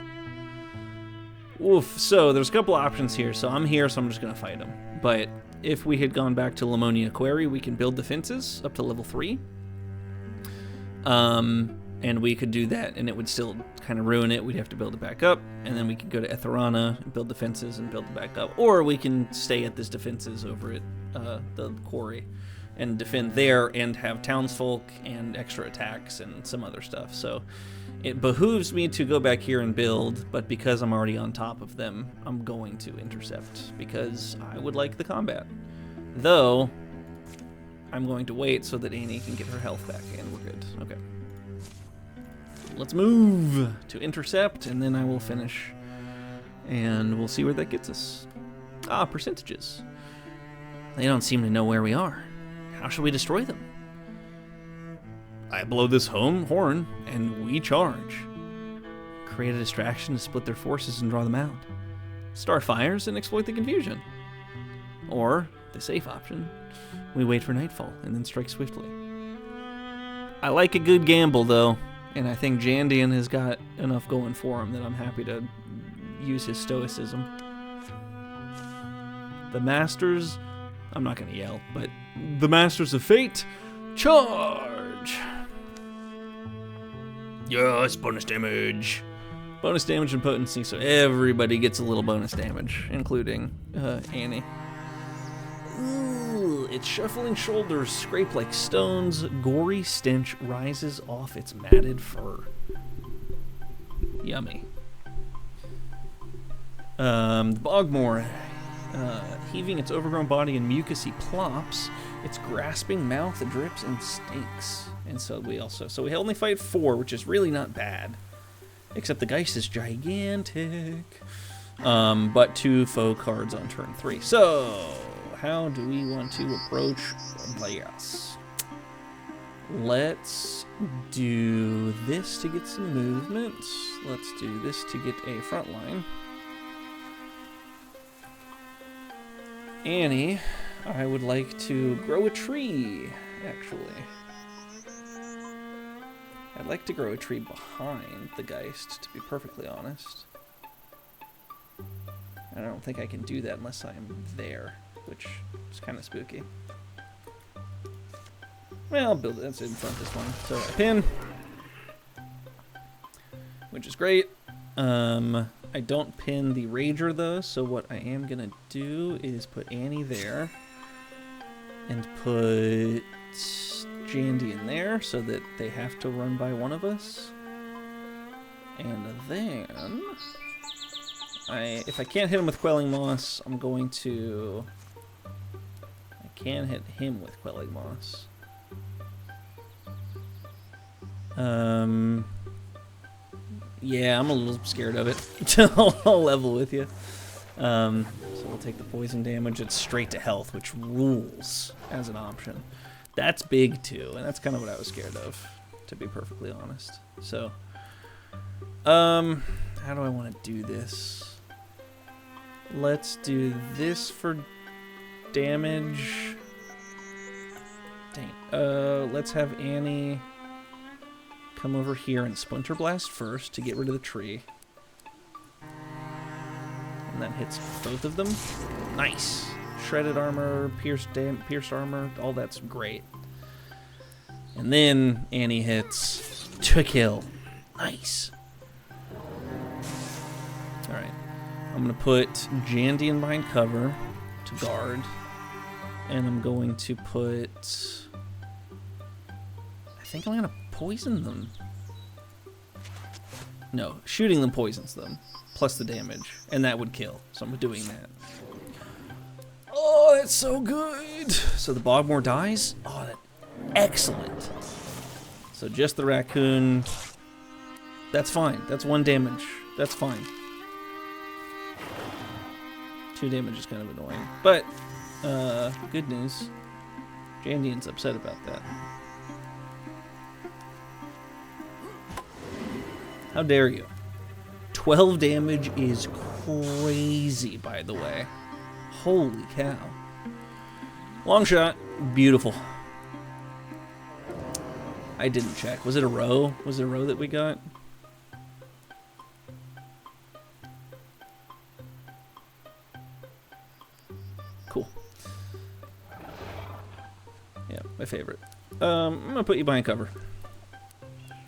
Oof. So, there's a couple options here. So, I'm here, so I'm just going to fight them. But if we had gone back to Lamonia Quarry, we can build defenses up to level 3. And we could do that, and it would still kind of ruin it. We'd have to build it back up, and then we could go to Etherana and build defenses and build it back up. Or we can stay at this defenses over at the quarry and defend there and have townsfolk and extra attacks and some other stuff. So it behooves me to go back here and build, but because I'm already on top of them, I'm going to intercept because I would like the combat. Though, I'm going to wait so that Annie can get her health back, and we're good. Okay. Let's move to intercept, and then I will finish, and we'll see where that gets us. Ah, percentages. They don't seem to know where we are. How shall we destroy them? I blow this horn, and we charge. Create a distraction to split their forces and draw them out. Start fires and exploit the confusion. Or, the safe option, we wait for nightfall and then strike swiftly. I like a good gamble, though. And I think Jandian has got enough going for him that I'm happy to use his stoicism. The Masters, I'm not going to yell, but the Masters of Fate, charge! Yes, bonus damage. Bonus damage and potency, so everybody gets a little bonus damage, including Annie. Ooh, its shuffling shoulders scrape like stones. Gory stench rises off its matted fur. Yummy. The Bogmore, heaving its overgrown body in mucousy plops, its grasping mouth drips and stinks. And so we only fight 4, which is really not bad. Except the Geist is gigantic. But 2 foe cards on turn 3. So, how do we want to approach this? Let's do this to get some movement. Let's do this to get a front line. Annie, I would like to grow a tree, actually. I'd like to grow a tree behind the Geist, to be perfectly honest. I don't think I can do that unless I'm there, which is kind of spooky. Well, I'll build it. That's in front of this one. So I pin, which is great. I don't pin the Rager, though, so what I am going to do is put Annie there and put Jandy in there so that they have to run by one of us. And then, if I can't hit him with Quelling Moss, I'm going to... I can hit him with Quelling Moss. Yeah, I'm a little scared of it. I'll level with you. So we'll take the poison damage. It's straight to health, which rules as an option. That's big, too, and that's kind of what I was scared of, to be perfectly honest. So, how do I want to do this? Let's do this for damage. Dang. Let's have Annie come over here and Splinter Blast first to get rid of the tree. And that hits both of them. Nice. Shredded armor, pierced armor, all that's great. And then Annie hits to kill. Nice. Alright. I'm going to put Jandy in behind cover to guard. And I'm going to put... I think I'm going to poison them. No, shooting them poisons them, plus the damage, and that would kill. So I'm doing that. Oh, that's so good. So the Bogmore dies. Oh, excellent. So just the raccoon. That's fine. That's 1 damage. That's fine. 2 damage is kind of annoying, but good news. Jandian's upset about that. How dare you? 12 damage is crazy, by the way. Holy cow. Long shot. Beautiful. I didn't check. Was it a row? Was it a row that we got? Cool. Yeah, my favorite. I'm going to put you behind cover.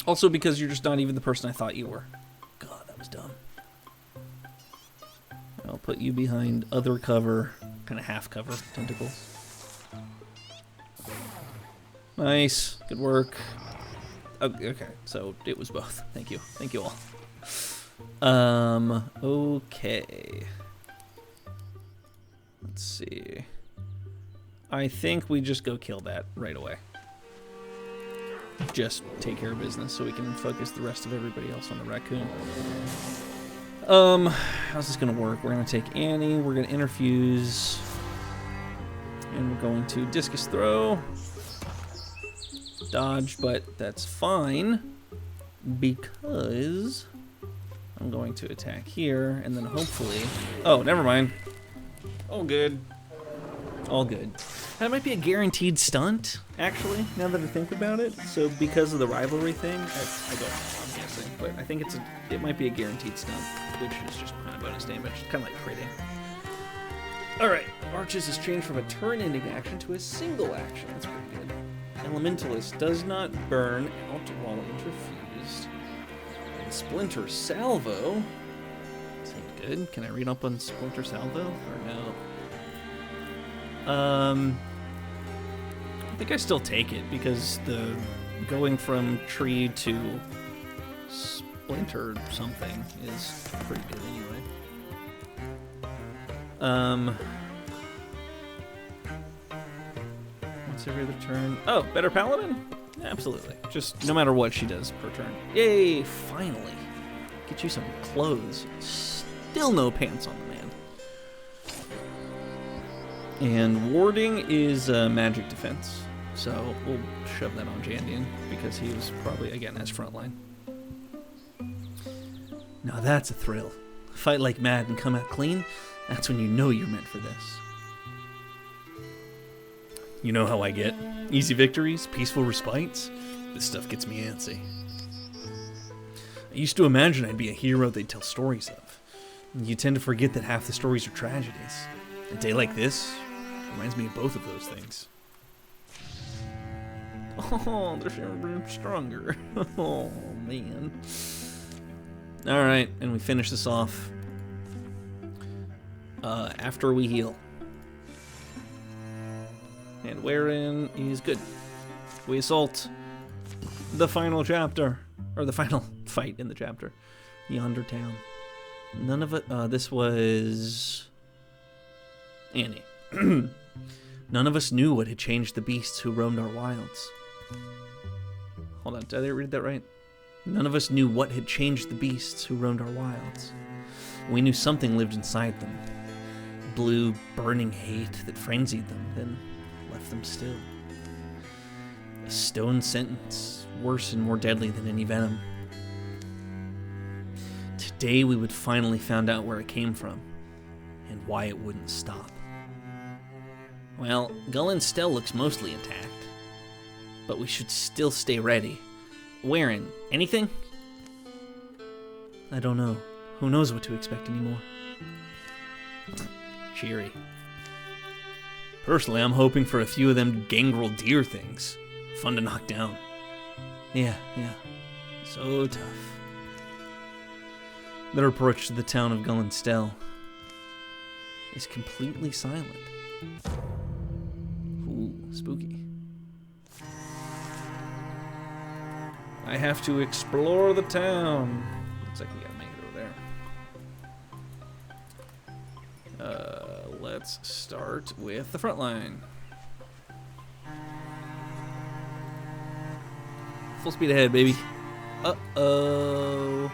Also because you're just not even the person I thought you were. God, that was dumb. I'll put you behind other cover, kind of half cover, tentacle. Nice. Good work. Okay, so it was both. Thank you. Thank you all. Okay. Let's see. I think we just go kill that right away. Just take care of business so we can focus the rest of everybody else on the raccoon. How's this gonna work? We're gonna take Annie, we're gonna interfuse, and we're going to discus throw. Dodge, but that's fine because I'm going to attack here and then hopefully... Oh, never mind. All good. All good. That might be a guaranteed stunt, actually, now that I think about it. So because of the rivalry thing, I don't know, I'm guessing. But I think it might be a guaranteed stunt, which is just kind of bonus damage. Kind of like critting. Alright, Arches has changed from a turn-ending action to a single action. That's pretty good. Elementalist does not burn out while interfused. And Splinter Salvo seemed good. Can I read up on Splinter Salvo or no? I think I still take it because the going from tree to splinter something is pretty good anyway. Once every other turn. Oh, better paladin? Absolutely. Just no matter what she does per turn. Yay! Finally, get you some clothes. Still no pants on the man. And warding is magic defense, so we'll shove that on Jandian because he was probably again as frontline. Now that's a thrill. Fight like mad and come out clean. That's when you know you're meant for this. You know how I get. Easy victories, peaceful respites. This stuff gets me antsy. I used to imagine I'd be a hero they'd tell stories of. You tend to forget that half the stories are tragedies. A day like this reminds me of both of those things. Oh, they're feeling stronger. Oh, man. Alright, and we finish this off after we heal. And wherein is good. We assault the final chapter, or the final fight in the chapter, Yonder Town. None of it, this was Annie. None of us knew what had changed the beasts who roamed our wilds. Hold on, did I read that right? None of us knew what had changed the beasts who roamed our wilds. We knew something lived inside them. Blue, burning hate that frenzied them, then left them still. A stone sentence, worse and more deadly than any venom. Today we would finally find out where it came from, and why it wouldn't stop. Well, Gullen's Stell looks mostly intact, but we should still stay ready. Wearing anything? I don't know. Who knows what to expect anymore? Cheery. Personally, I'm hoping for a few of them gangrel deer things. Fun to knock down. Yeah. So tough. Their approach to the town of Gullen's Stell is completely silent. Ooh, spooky. I have to explore the town. Looks like we gotta make it over there. Let's start with the front line. Full speed ahead, baby. Uh-oh.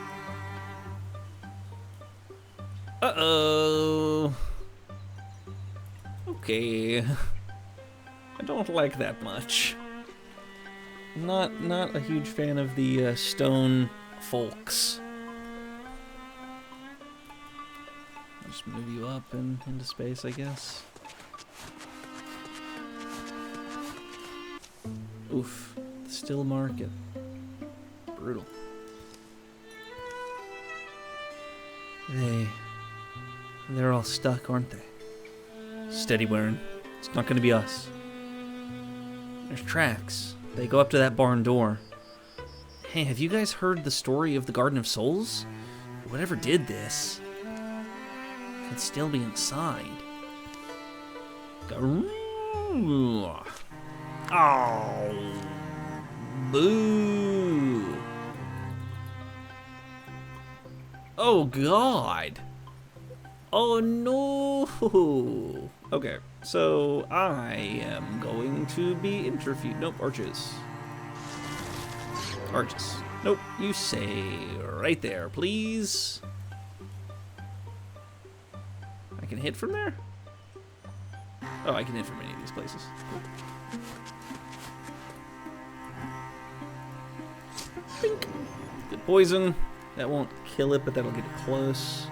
Uh-oh. Okay. I don't like that much. Not a huge fan of the stone folks. I'll just move you up and into space, I guess. Oof. Still market. Brutal. They're all stuck, aren't they? Steady, Warren. It's not gonna be us. There's tracks. They go up to that barn door. Hey, have you guys heard the story of the Garden of Souls? Whatever did this could still be inside. Oh. Boo. Oh, God. Oh, no. Okay, so I am going to be interviewed. Nope, Arches. Arches. Nope, you say right there, please. I can hit from there? Oh, I can hit from any of these places. Bink. Good poison. That won't kill it, but that'll get it close.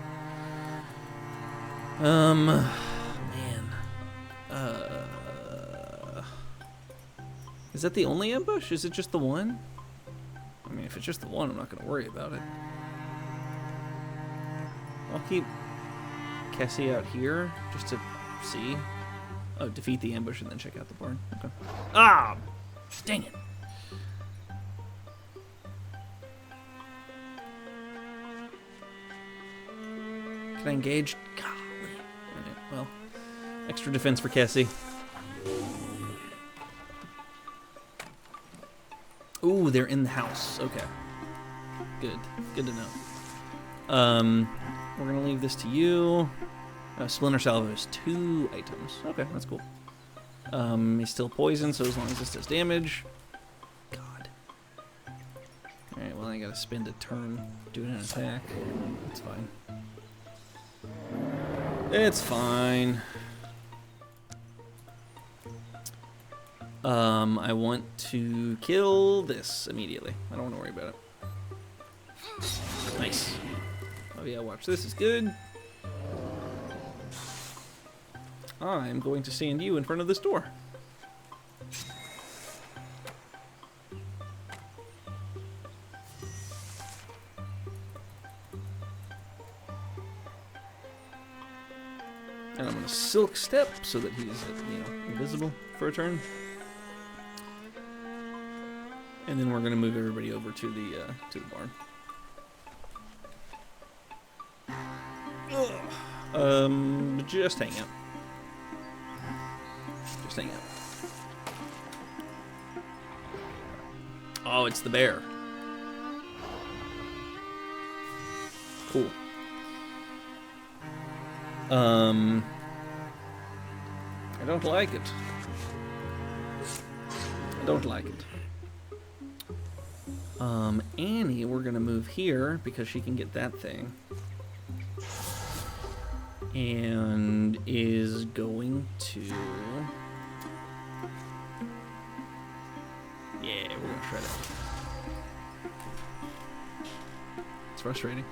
Man. Is that the only ambush? Is it just the one? I mean, if it's just the one, I'm not going to worry about it. I'll keep Kessie out here just to C. Oh, defeat the ambush and then check out the barn. Okay. Ah! Dang it. Can I engage? Golly. Okay, well, extra defense for Cassie. Ooh, they're in the house. Okay. Good. Good to know. We're gonna leave this to you. Splinter Salvo is 2 items. Okay, that's cool. He's still poisoned, so as long as this does damage. God. Alright, well I gotta spend a turn doing an attack. That's fine. It's fine. I want to kill this immediately. I don't want to worry about it. Nice. Oh yeah, watch this is good. I'm going to stand you in front of this door. And I'm going to silk step so that he's, invisible for a turn. And then we're going to move everybody over to the barn. Just hang out. Just hang out. Oh, it's the bear. Cool. I don't like it. I don't like it. Annie, we're gonna move here because she can get that thing. And is going to... Yeah, we're gonna shred it. It's frustrating.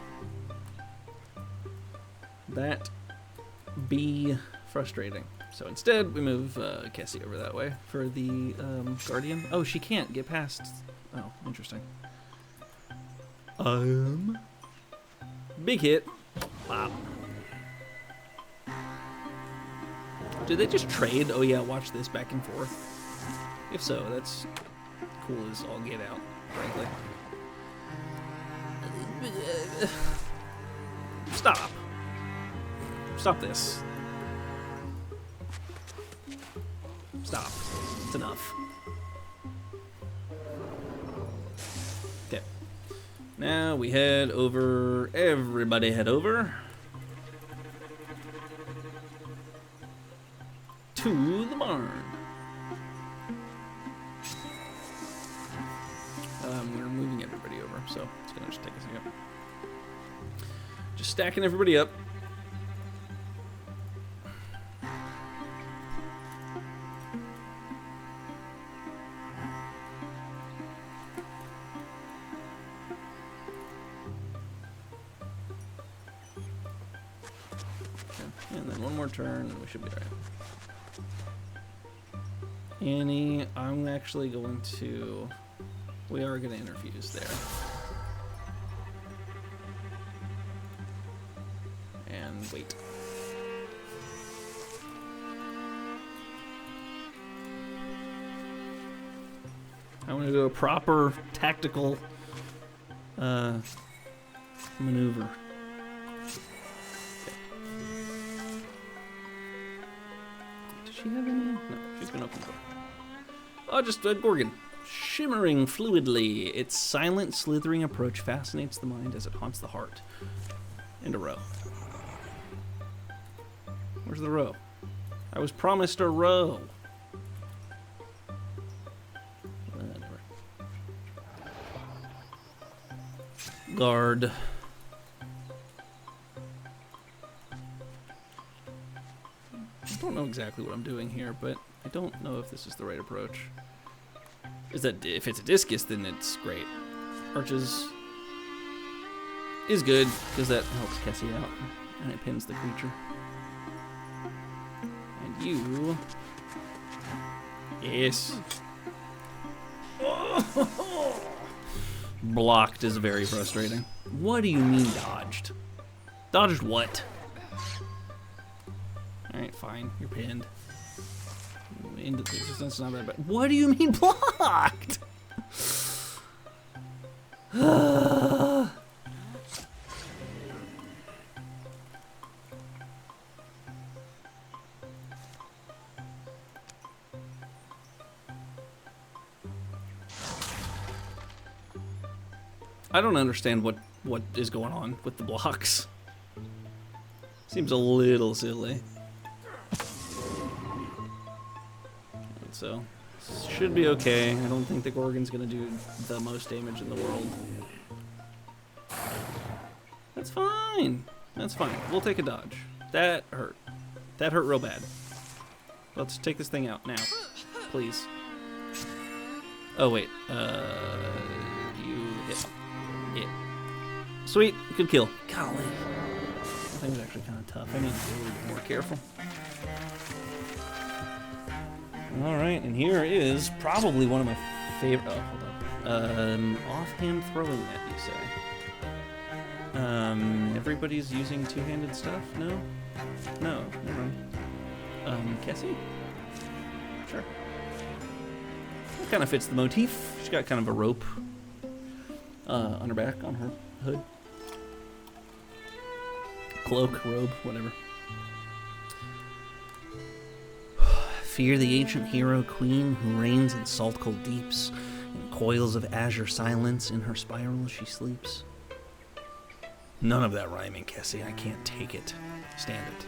That be frustrating. So instead, we move Cassie over that way for the Guardian. Oh, she can't get past... Oh, interesting. Big hit. Pop. Did they just trade? Oh yeah, watch this back and forth. If so, that's cool as all get out, frankly. Stop. Stop this. Stop. It's enough. Okay. Now we head over. Everybody head over to the barn. We're moving everybody over, so it's gonna just take a second. Just stacking everybody up. And then one more turn, and we should be alright. Annie, I'm actually going to... We are going to interfuse there. And wait. I want to do a proper tactical maneuver. Does she have any? No, she's been open before. Oh, just a Gorgon. Shimmering fluidly, its silent, slithering approach fascinates the mind as it haunts the heart. And a row. Where's the row? I was promised a row. Whatever. Guard. I don't know exactly what I'm doing here, but I don't know if this is the right approach. Is that if it's a discus, then it's great. Arches is good because that helps Cassie out and it pins the creature. And you, yes. Blocked is very frustrating. What do you mean dodged? Dodged what? Alright, fine. You're pinned. Into the resistance, not that bad. What do you mean blocked? I don't understand what is going on with the blocks. Seems a little silly. So, should be okay. I don't think the Gorgon's gonna do the most damage in the world. That's fine. That's fine. We'll take a dodge. That hurt. That hurt real bad. Let's take this thing out now. Please. Oh, wait. You hit. Yeah. Sweet. Good kill. Golly. That thing was actually kind of tough. I need to be a little more careful. Alright, and here is probably one of my favorite... Oh, hold on. Offhand throwing net, you say? Everybody's using two-handed stuff? No? No, never mind. Cassie? Sure. That kind of fits the motif. She's got kind of a rope on her back, on her hood. Cloak, robe, whatever. Fear the ancient hero queen who reigns in salt cold deeps. In coils of azure silence, in her spiral she sleeps. None of that rhyming, Kessie. I can't take it. Stand it.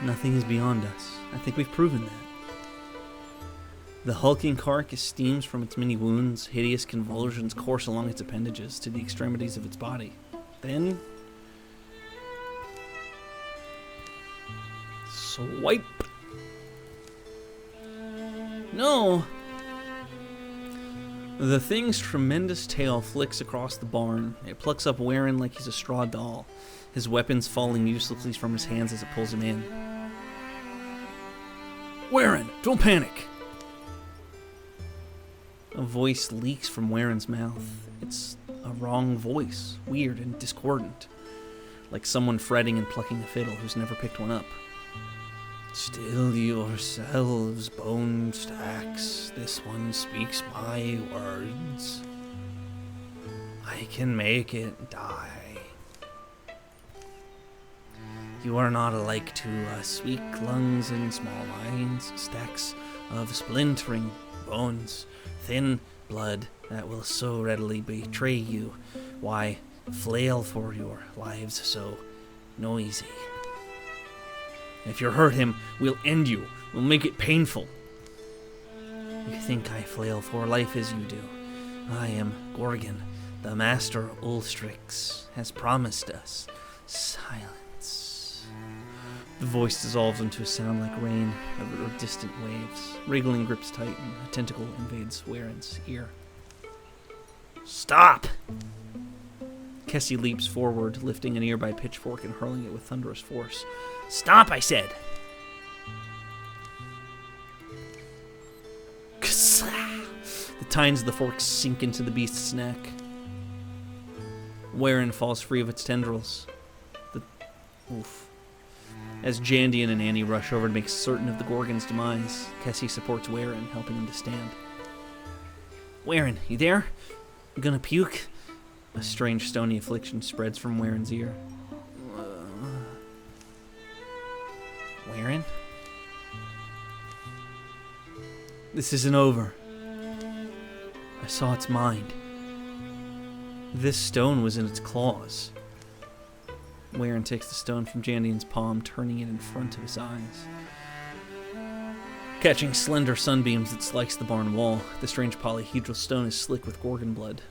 Nothing is beyond us. I think we've proven that. The hulking carcass steams from its many wounds. Hideous convulsions course along its appendages to the extremities of its body. Then... swipe! No! The thing's tremendous tail flicks across the barn. It plucks up Warren like he's a straw doll, his weapons falling uselessly from his hands as it pulls him in. Warren, don't panic! A voice leaks from Warren's mouth. It's a wrong voice, weird and discordant, like someone fretting and plucking a fiddle who's never picked one up. Still yourselves, bone stacks. This one speaks my words. I can make it die. You are not alike to us, weak lungs and small minds, stacks of splintering bones, thin blood that will so readily betray you. Why flail for your lives so noisy? If you hurt him, we'll end you. We'll make it painful. You think I flail for life as you do. I am Gorgon. The master Ulstrix has promised us silence. The voice dissolves into a sound like rain or distant waves. Wriggling grips tight and a tentacle invades Warren's ear. Stop! Kessie leaps forward, lifting a nearby pitchfork and hurling it with thunderous force. Stop, I said! The tines of the fork sink into the beast's neck. Warren falls free of its tendrils. Oof. As Jandian and Annie rush over to make certain of the Gorgon's demise, Kessie supports Warren, helping him to stand. Warren, you there? You gonna puke? A strange stony affliction spreads from Warren's ear. Warren? This isn't over. I saw its mind. This stone was in its claws. Warren takes the stone from Jandian's palm, turning it in front of his eyes. Catching slender sunbeams that slice the barn wall, the strange polyhedral stone is slick with Gorgon blood.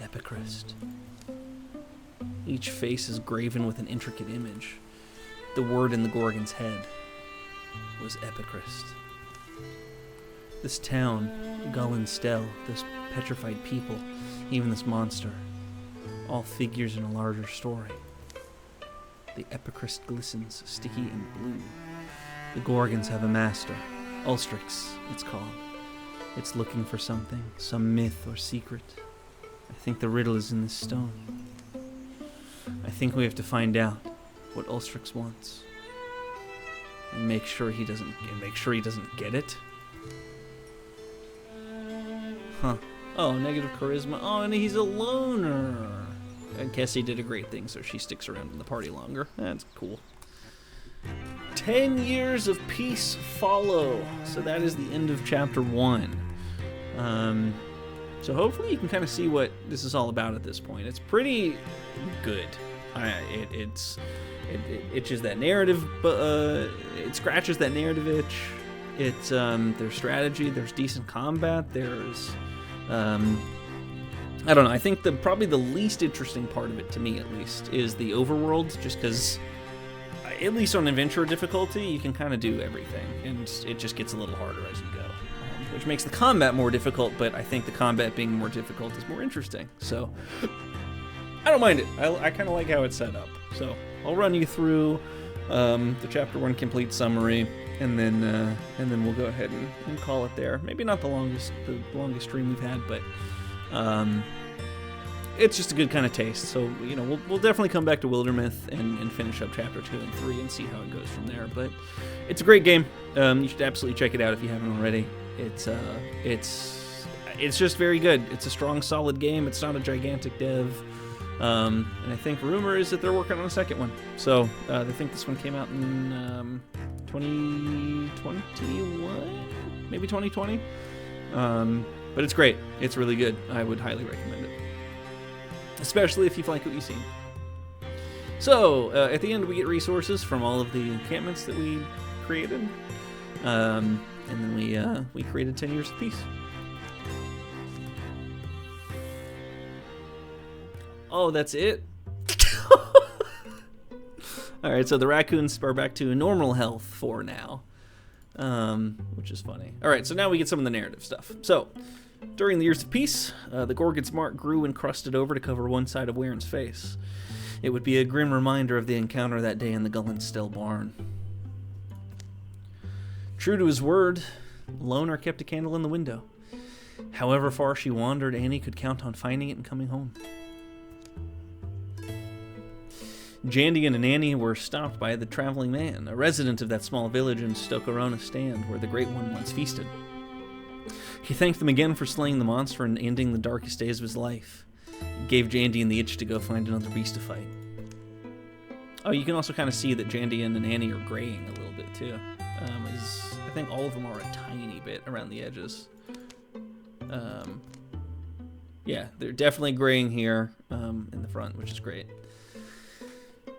Epicrest. Each face is graven with an intricate image. The word in the Gorgon's head was Epicrest. This town, Gull and Stell, this petrified people, even this monster, all figures in a larger story. The Epicrest glistens, sticky and blue. The Gorgons have a master, Ulstrix, it's called. It's looking for something, some myth or secret. I think the riddle is in this stone. I think we have to find out what Ulstrix wants. And make sure he doesn't get it. Huh. Oh, negative charisma. Oh, and he's a loner. I guess he did a great thing, so she sticks around in the party longer. That's cool. 10 years of peace follow. So that is the end of chapter 1. So hopefully you can kind of see what this is all about at this point. It's pretty good. It itches that narrative, it scratches that narrative itch. It's there's strategy, there's decent combat, there's I don't know. I think probably the least interesting part of it, to me at least, is the overworld, just because, at least on adventure difficulty, you can kind of do everything, and it just gets a little harder as you go, which makes the combat more difficult, but I think the combat being more difficult is more interesting, so I don't mind it. I kind of like how it's set up. So I'll run you through the chapter 1 complete summary, and then we'll go ahead and call it there. Maybe not the longest stream we've had, but it's just a good kind of taste. So, you know, we'll definitely come back to Wildermyth and finish up chapter 2 and 3 and see how it goes from there. But it's a great game. You should absolutely check it out if you haven't already. It's just very good. It's a strong, solid game. It's not a gigantic dev. And I think rumor is that they're working on a second one. So they think this one came out in 2021, maybe 2020. But it's great. It's really good. I would highly recommend it, especially if you like what you've seen. So at the end, we get resources from all of the encampments that we created, and then we created 10 years of peace. Oh, that's it? Alright, so the raccoons are back to normal health for now, which is funny. Alright, so now we get some of the narrative stuff. So, during the years of peace, the Gorgon's mark grew and crusted over to cover one side of Waren's face. It would be a grim reminder of the encounter that day in the Gullenstill barn. True to his word, Loner kept a candle in the window. However far she wandered, Annie could count on finding it and coming home. Jandian and Annie were stopped by the traveling man, a resident of that small village in Stokorona Stand, where the Great One once feasted. He thanked them again for slaying the monster and ending the darkest days of his life. It gave Jandian the itch to go find another beast to fight. Oh, you can also kind of see that Jandian and Annie are graying a little bit, too. I think all of them are a tiny bit around the edges. Yeah, they're definitely graying here in the front, which is great.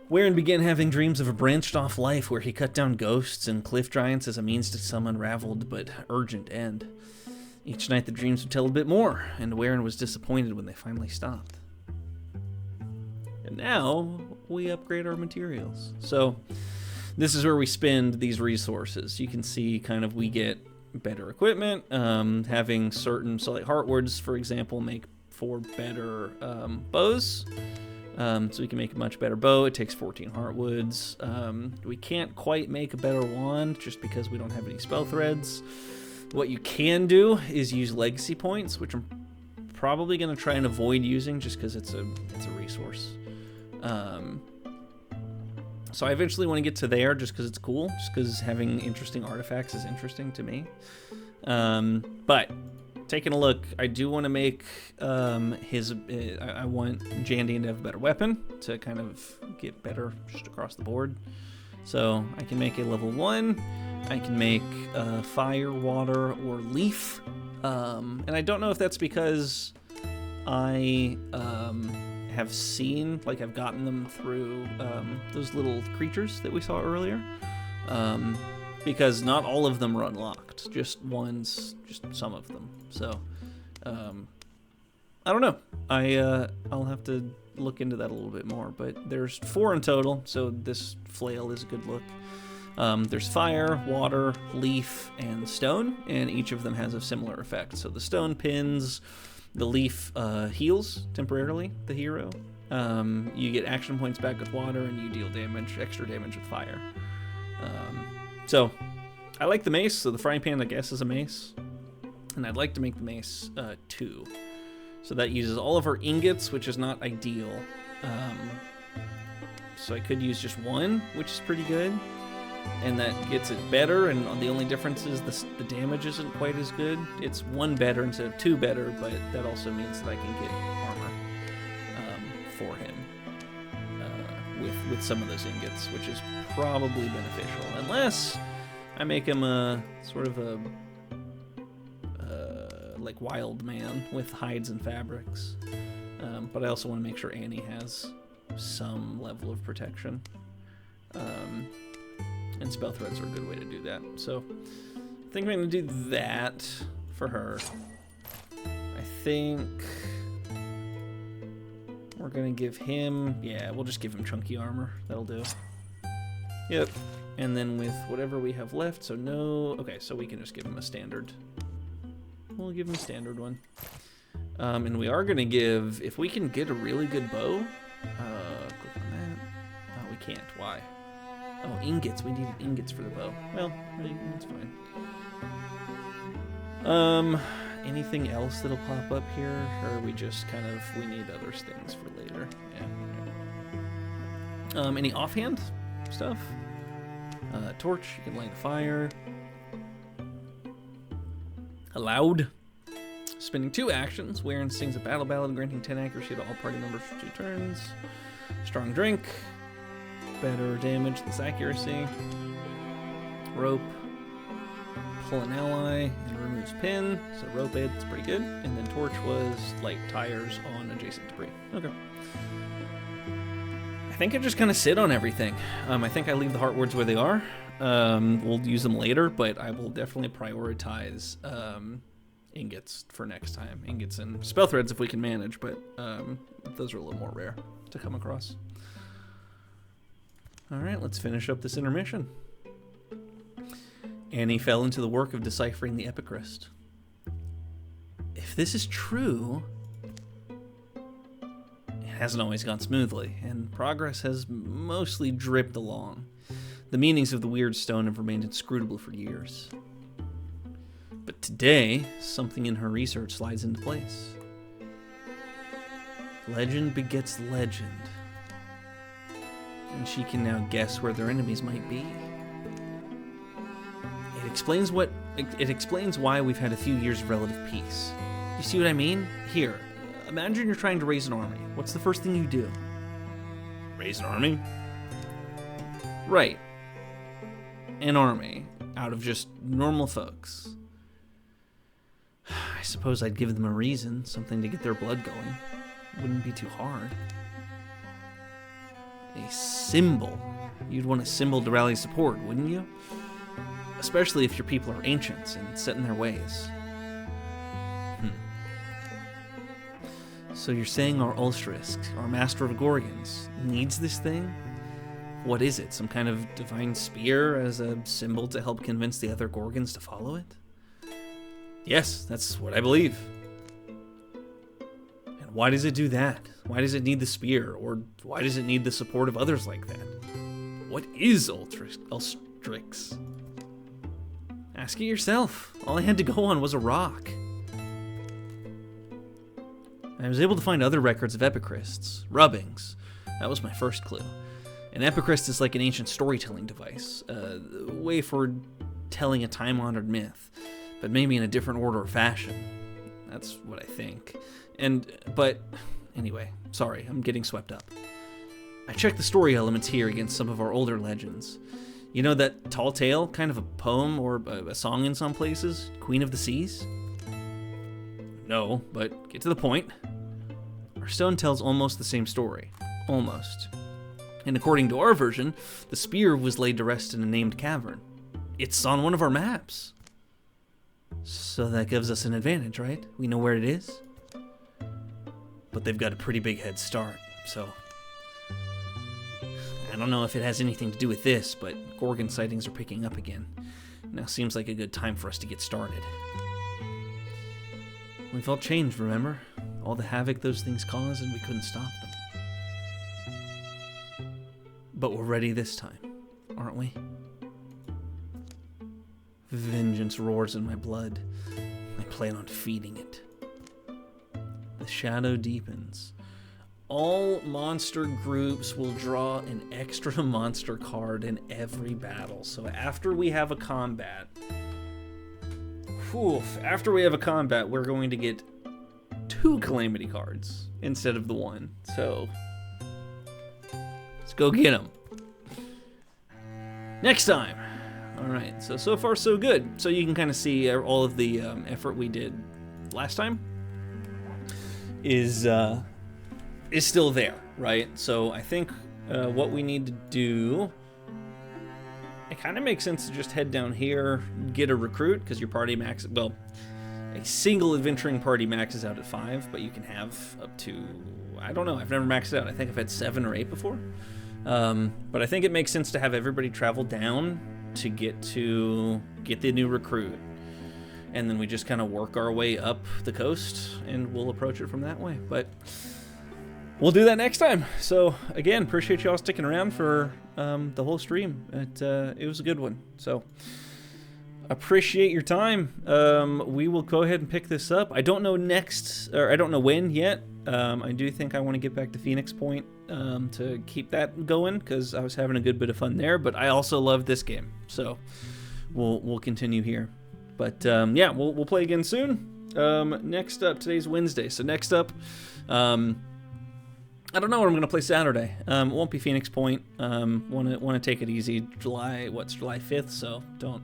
Waren began having dreams of a branched-off life where he cut down ghosts and cliff giants as a means to some unraveled but urgent end. Each night the dreams would tell a bit more, and Waren was disappointed when they finally stopped. And now we upgrade our materials. So this is where we spend these resources. You can see kind of we get better equipment, having certain, so like heartwoods, for example, make for better bows. So we can make a much better bow. It takes 14 heartwoods. We can't quite make a better wand just because we don't have any spell threads. What you can do is use legacy points, which I'm probably going to try and avoid using just because it's a resource. So I eventually want to get to there just because it's cool, just because having interesting artifacts is interesting to me. But taking a look, I do want to make I want Jandian to have a better weapon to kind of get better just across the board. So I can make a level 1. I can make fire, water, or leaf. And I don't know if that's because I have seen, like I've gotten them through those little creatures that we saw earlier. Because not all of them are unlocked, just some of them. So, I don't know. I'll have to look into that a little bit more, but there's 4 in total, so this flail is a good look. There's fire, water, leaf, and stone, and each of them has a similar effect. So the stone pins, the leaf heals temporarily the hero. You get action points back with water, and you deal extra damage with fire. So I like the mace, so the frying pan, I guess, is a mace. And I'd like to make the mace 2. So that uses all of our ingots, which is not ideal. So I could use just 1, which is pretty good. and that gets it better, and the only difference is the damage isn't quite as good. It's 1 better instead of 2 better, but that also means that I can get armor for him with some of those ingots, which is probably beneficial, unless I make him a sort of a like wild man with hides and fabrics. But I also want to make sure Annie has some level of protection. And spell threads are a good way to do that. So I think I'm going to do that for her. I think we're going to give him... Yeah, we'll just give him chunky armor. That'll do. Yep. And then with whatever we have left, so no... Okay, so we can just give him a standard. We'll give him a standard one. And we are going to give... If we can get a really good bow... click on that. Oh, we can't. Why? Oh, ingots. We need ingots for the bow. Well, that's fine. Anything else that'll pop up here? Or we just kind of... We need other things for later. Yeah. Any offhand stuff? Torch. You can light a fire. Allowed. Spending 2 actions. Wear and sings a battle ballad, granting 10 accuracy to all party members for 2 turns. Strong drink. Better damage, less accuracy. Rope. Pull an ally and removes pin. So rope it's pretty good. And then torch was light tires on adjacent debris. Okay. I think I just kind of sit on everything. I think I leave the heart words where they are. We'll use them later, but I will definitely prioritize ingots for next time. Ingots and spell threads if we can manage, but those are a little more rare to come across. Alright, let's finish up this intermission. Annie fell into the work of deciphering the epicryst. If this is true, it hasn't always gone smoothly, and progress has mostly dripped along. The meanings of the weird stone have remained inscrutable for years. But today, something in her research slides into place. Legend begets legend. And she can now guess where their enemies might be. It explains why we've had a few years of relative peace. You see what I mean? Here, imagine you're trying to raise an army. What's the first thing you do? Raise an army? Right. An army out of just normal folks. I suppose I'd give them a reason, something to get their blood going. Wouldn't be too hard. A symbol. You'd want a symbol to rally support, wouldn't you? Especially if your people are ancients and set in their ways. So you're saying our Ulstrisk, our Master of Gorgons, needs this thing? What is it? Some kind of divine spear as a symbol to help convince the other Gorgons to follow it? Yes, that's what I believe. And why does it do that? Why does it need the spear? Or why does it need the support of others like that? What is Ulstrix? Ask it yourself. All I had to go on was a rock. I was able to find other records of epicrysts, rubbings. That was my first clue. An epicryst is like an ancient storytelling device, a way for telling a time-honored myth, but maybe in a different order or fashion. That's what I think. But anyway, sorry, I'm getting swept up. I checked the story elements here against some of our older legends. You know that tall tale, kind of a poem or a song in some places? Queen of the Seas? No, but get to the point. Our stone tells almost the same story. Almost. And according to our version, the spear was laid to rest in a named cavern. It's on one of our maps. So that gives us an advantage, right? We know where it is. But they've got a pretty big head start, so... I don't know if it has anything to do with this, but Gorgon sightings are picking up again. Now seems like a good time for us to get started. We felt change, remember? All the havoc those things caused, and we couldn't stop them. But we're ready this time, aren't we? Vengeance roars in my blood. I plan on feeding it. The shadow deepens. All monster groups will draw an extra monster card in every battle. So after we have a combat, we're going to get 2 Calamity cards instead of the 1. So let's go get them. Next time. All right, so far so good. So you can kind of see all of the effort we did last time is still there, right? So I think what we need to do, it kind of makes sense to just head down here, get a recruit, because your party max, well, a single adventuring party maxes out at 5, but you can have up to, I don't know, I've never maxed it out. I think I've had 7 or 8 before. But I think it makes sense to have everybody travel down to get the new recruit. And then we just kind of work our way up the coast, and we'll approach it from that way. But we'll do that next time. So again, appreciate y'all sticking around for the whole stream. It was a good one. So appreciate your time. We will go ahead and pick this up. I don't know I don't know when yet. I do think I want to get back to Phoenix Point to keep that going, because I was having a good bit of fun there. But I also love this game, so we'll continue here. But yeah, we'll play again soon. Next up, today's Wednesday, so next up, I don't know what I'm gonna play Saturday. It won't be Phoenix Point. Want to take it easy. July 5th, so don't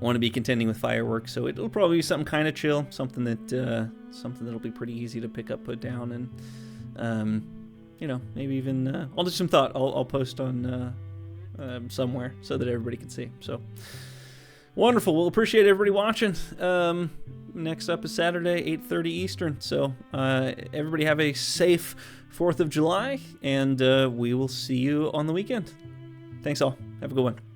want to be contending with fireworks. So it'll probably be something kind of chill, something that'll be pretty easy to pick up, put down, and you know, maybe even I'll do some thought. I'll post on somewhere so that everybody can see. So wonderful. We'll appreciate everybody watching. Next up is Saturday, 8:30 Eastern. So everybody have a safe 4th of July, and we will see you on the weekend. Thanks all. Have a good one.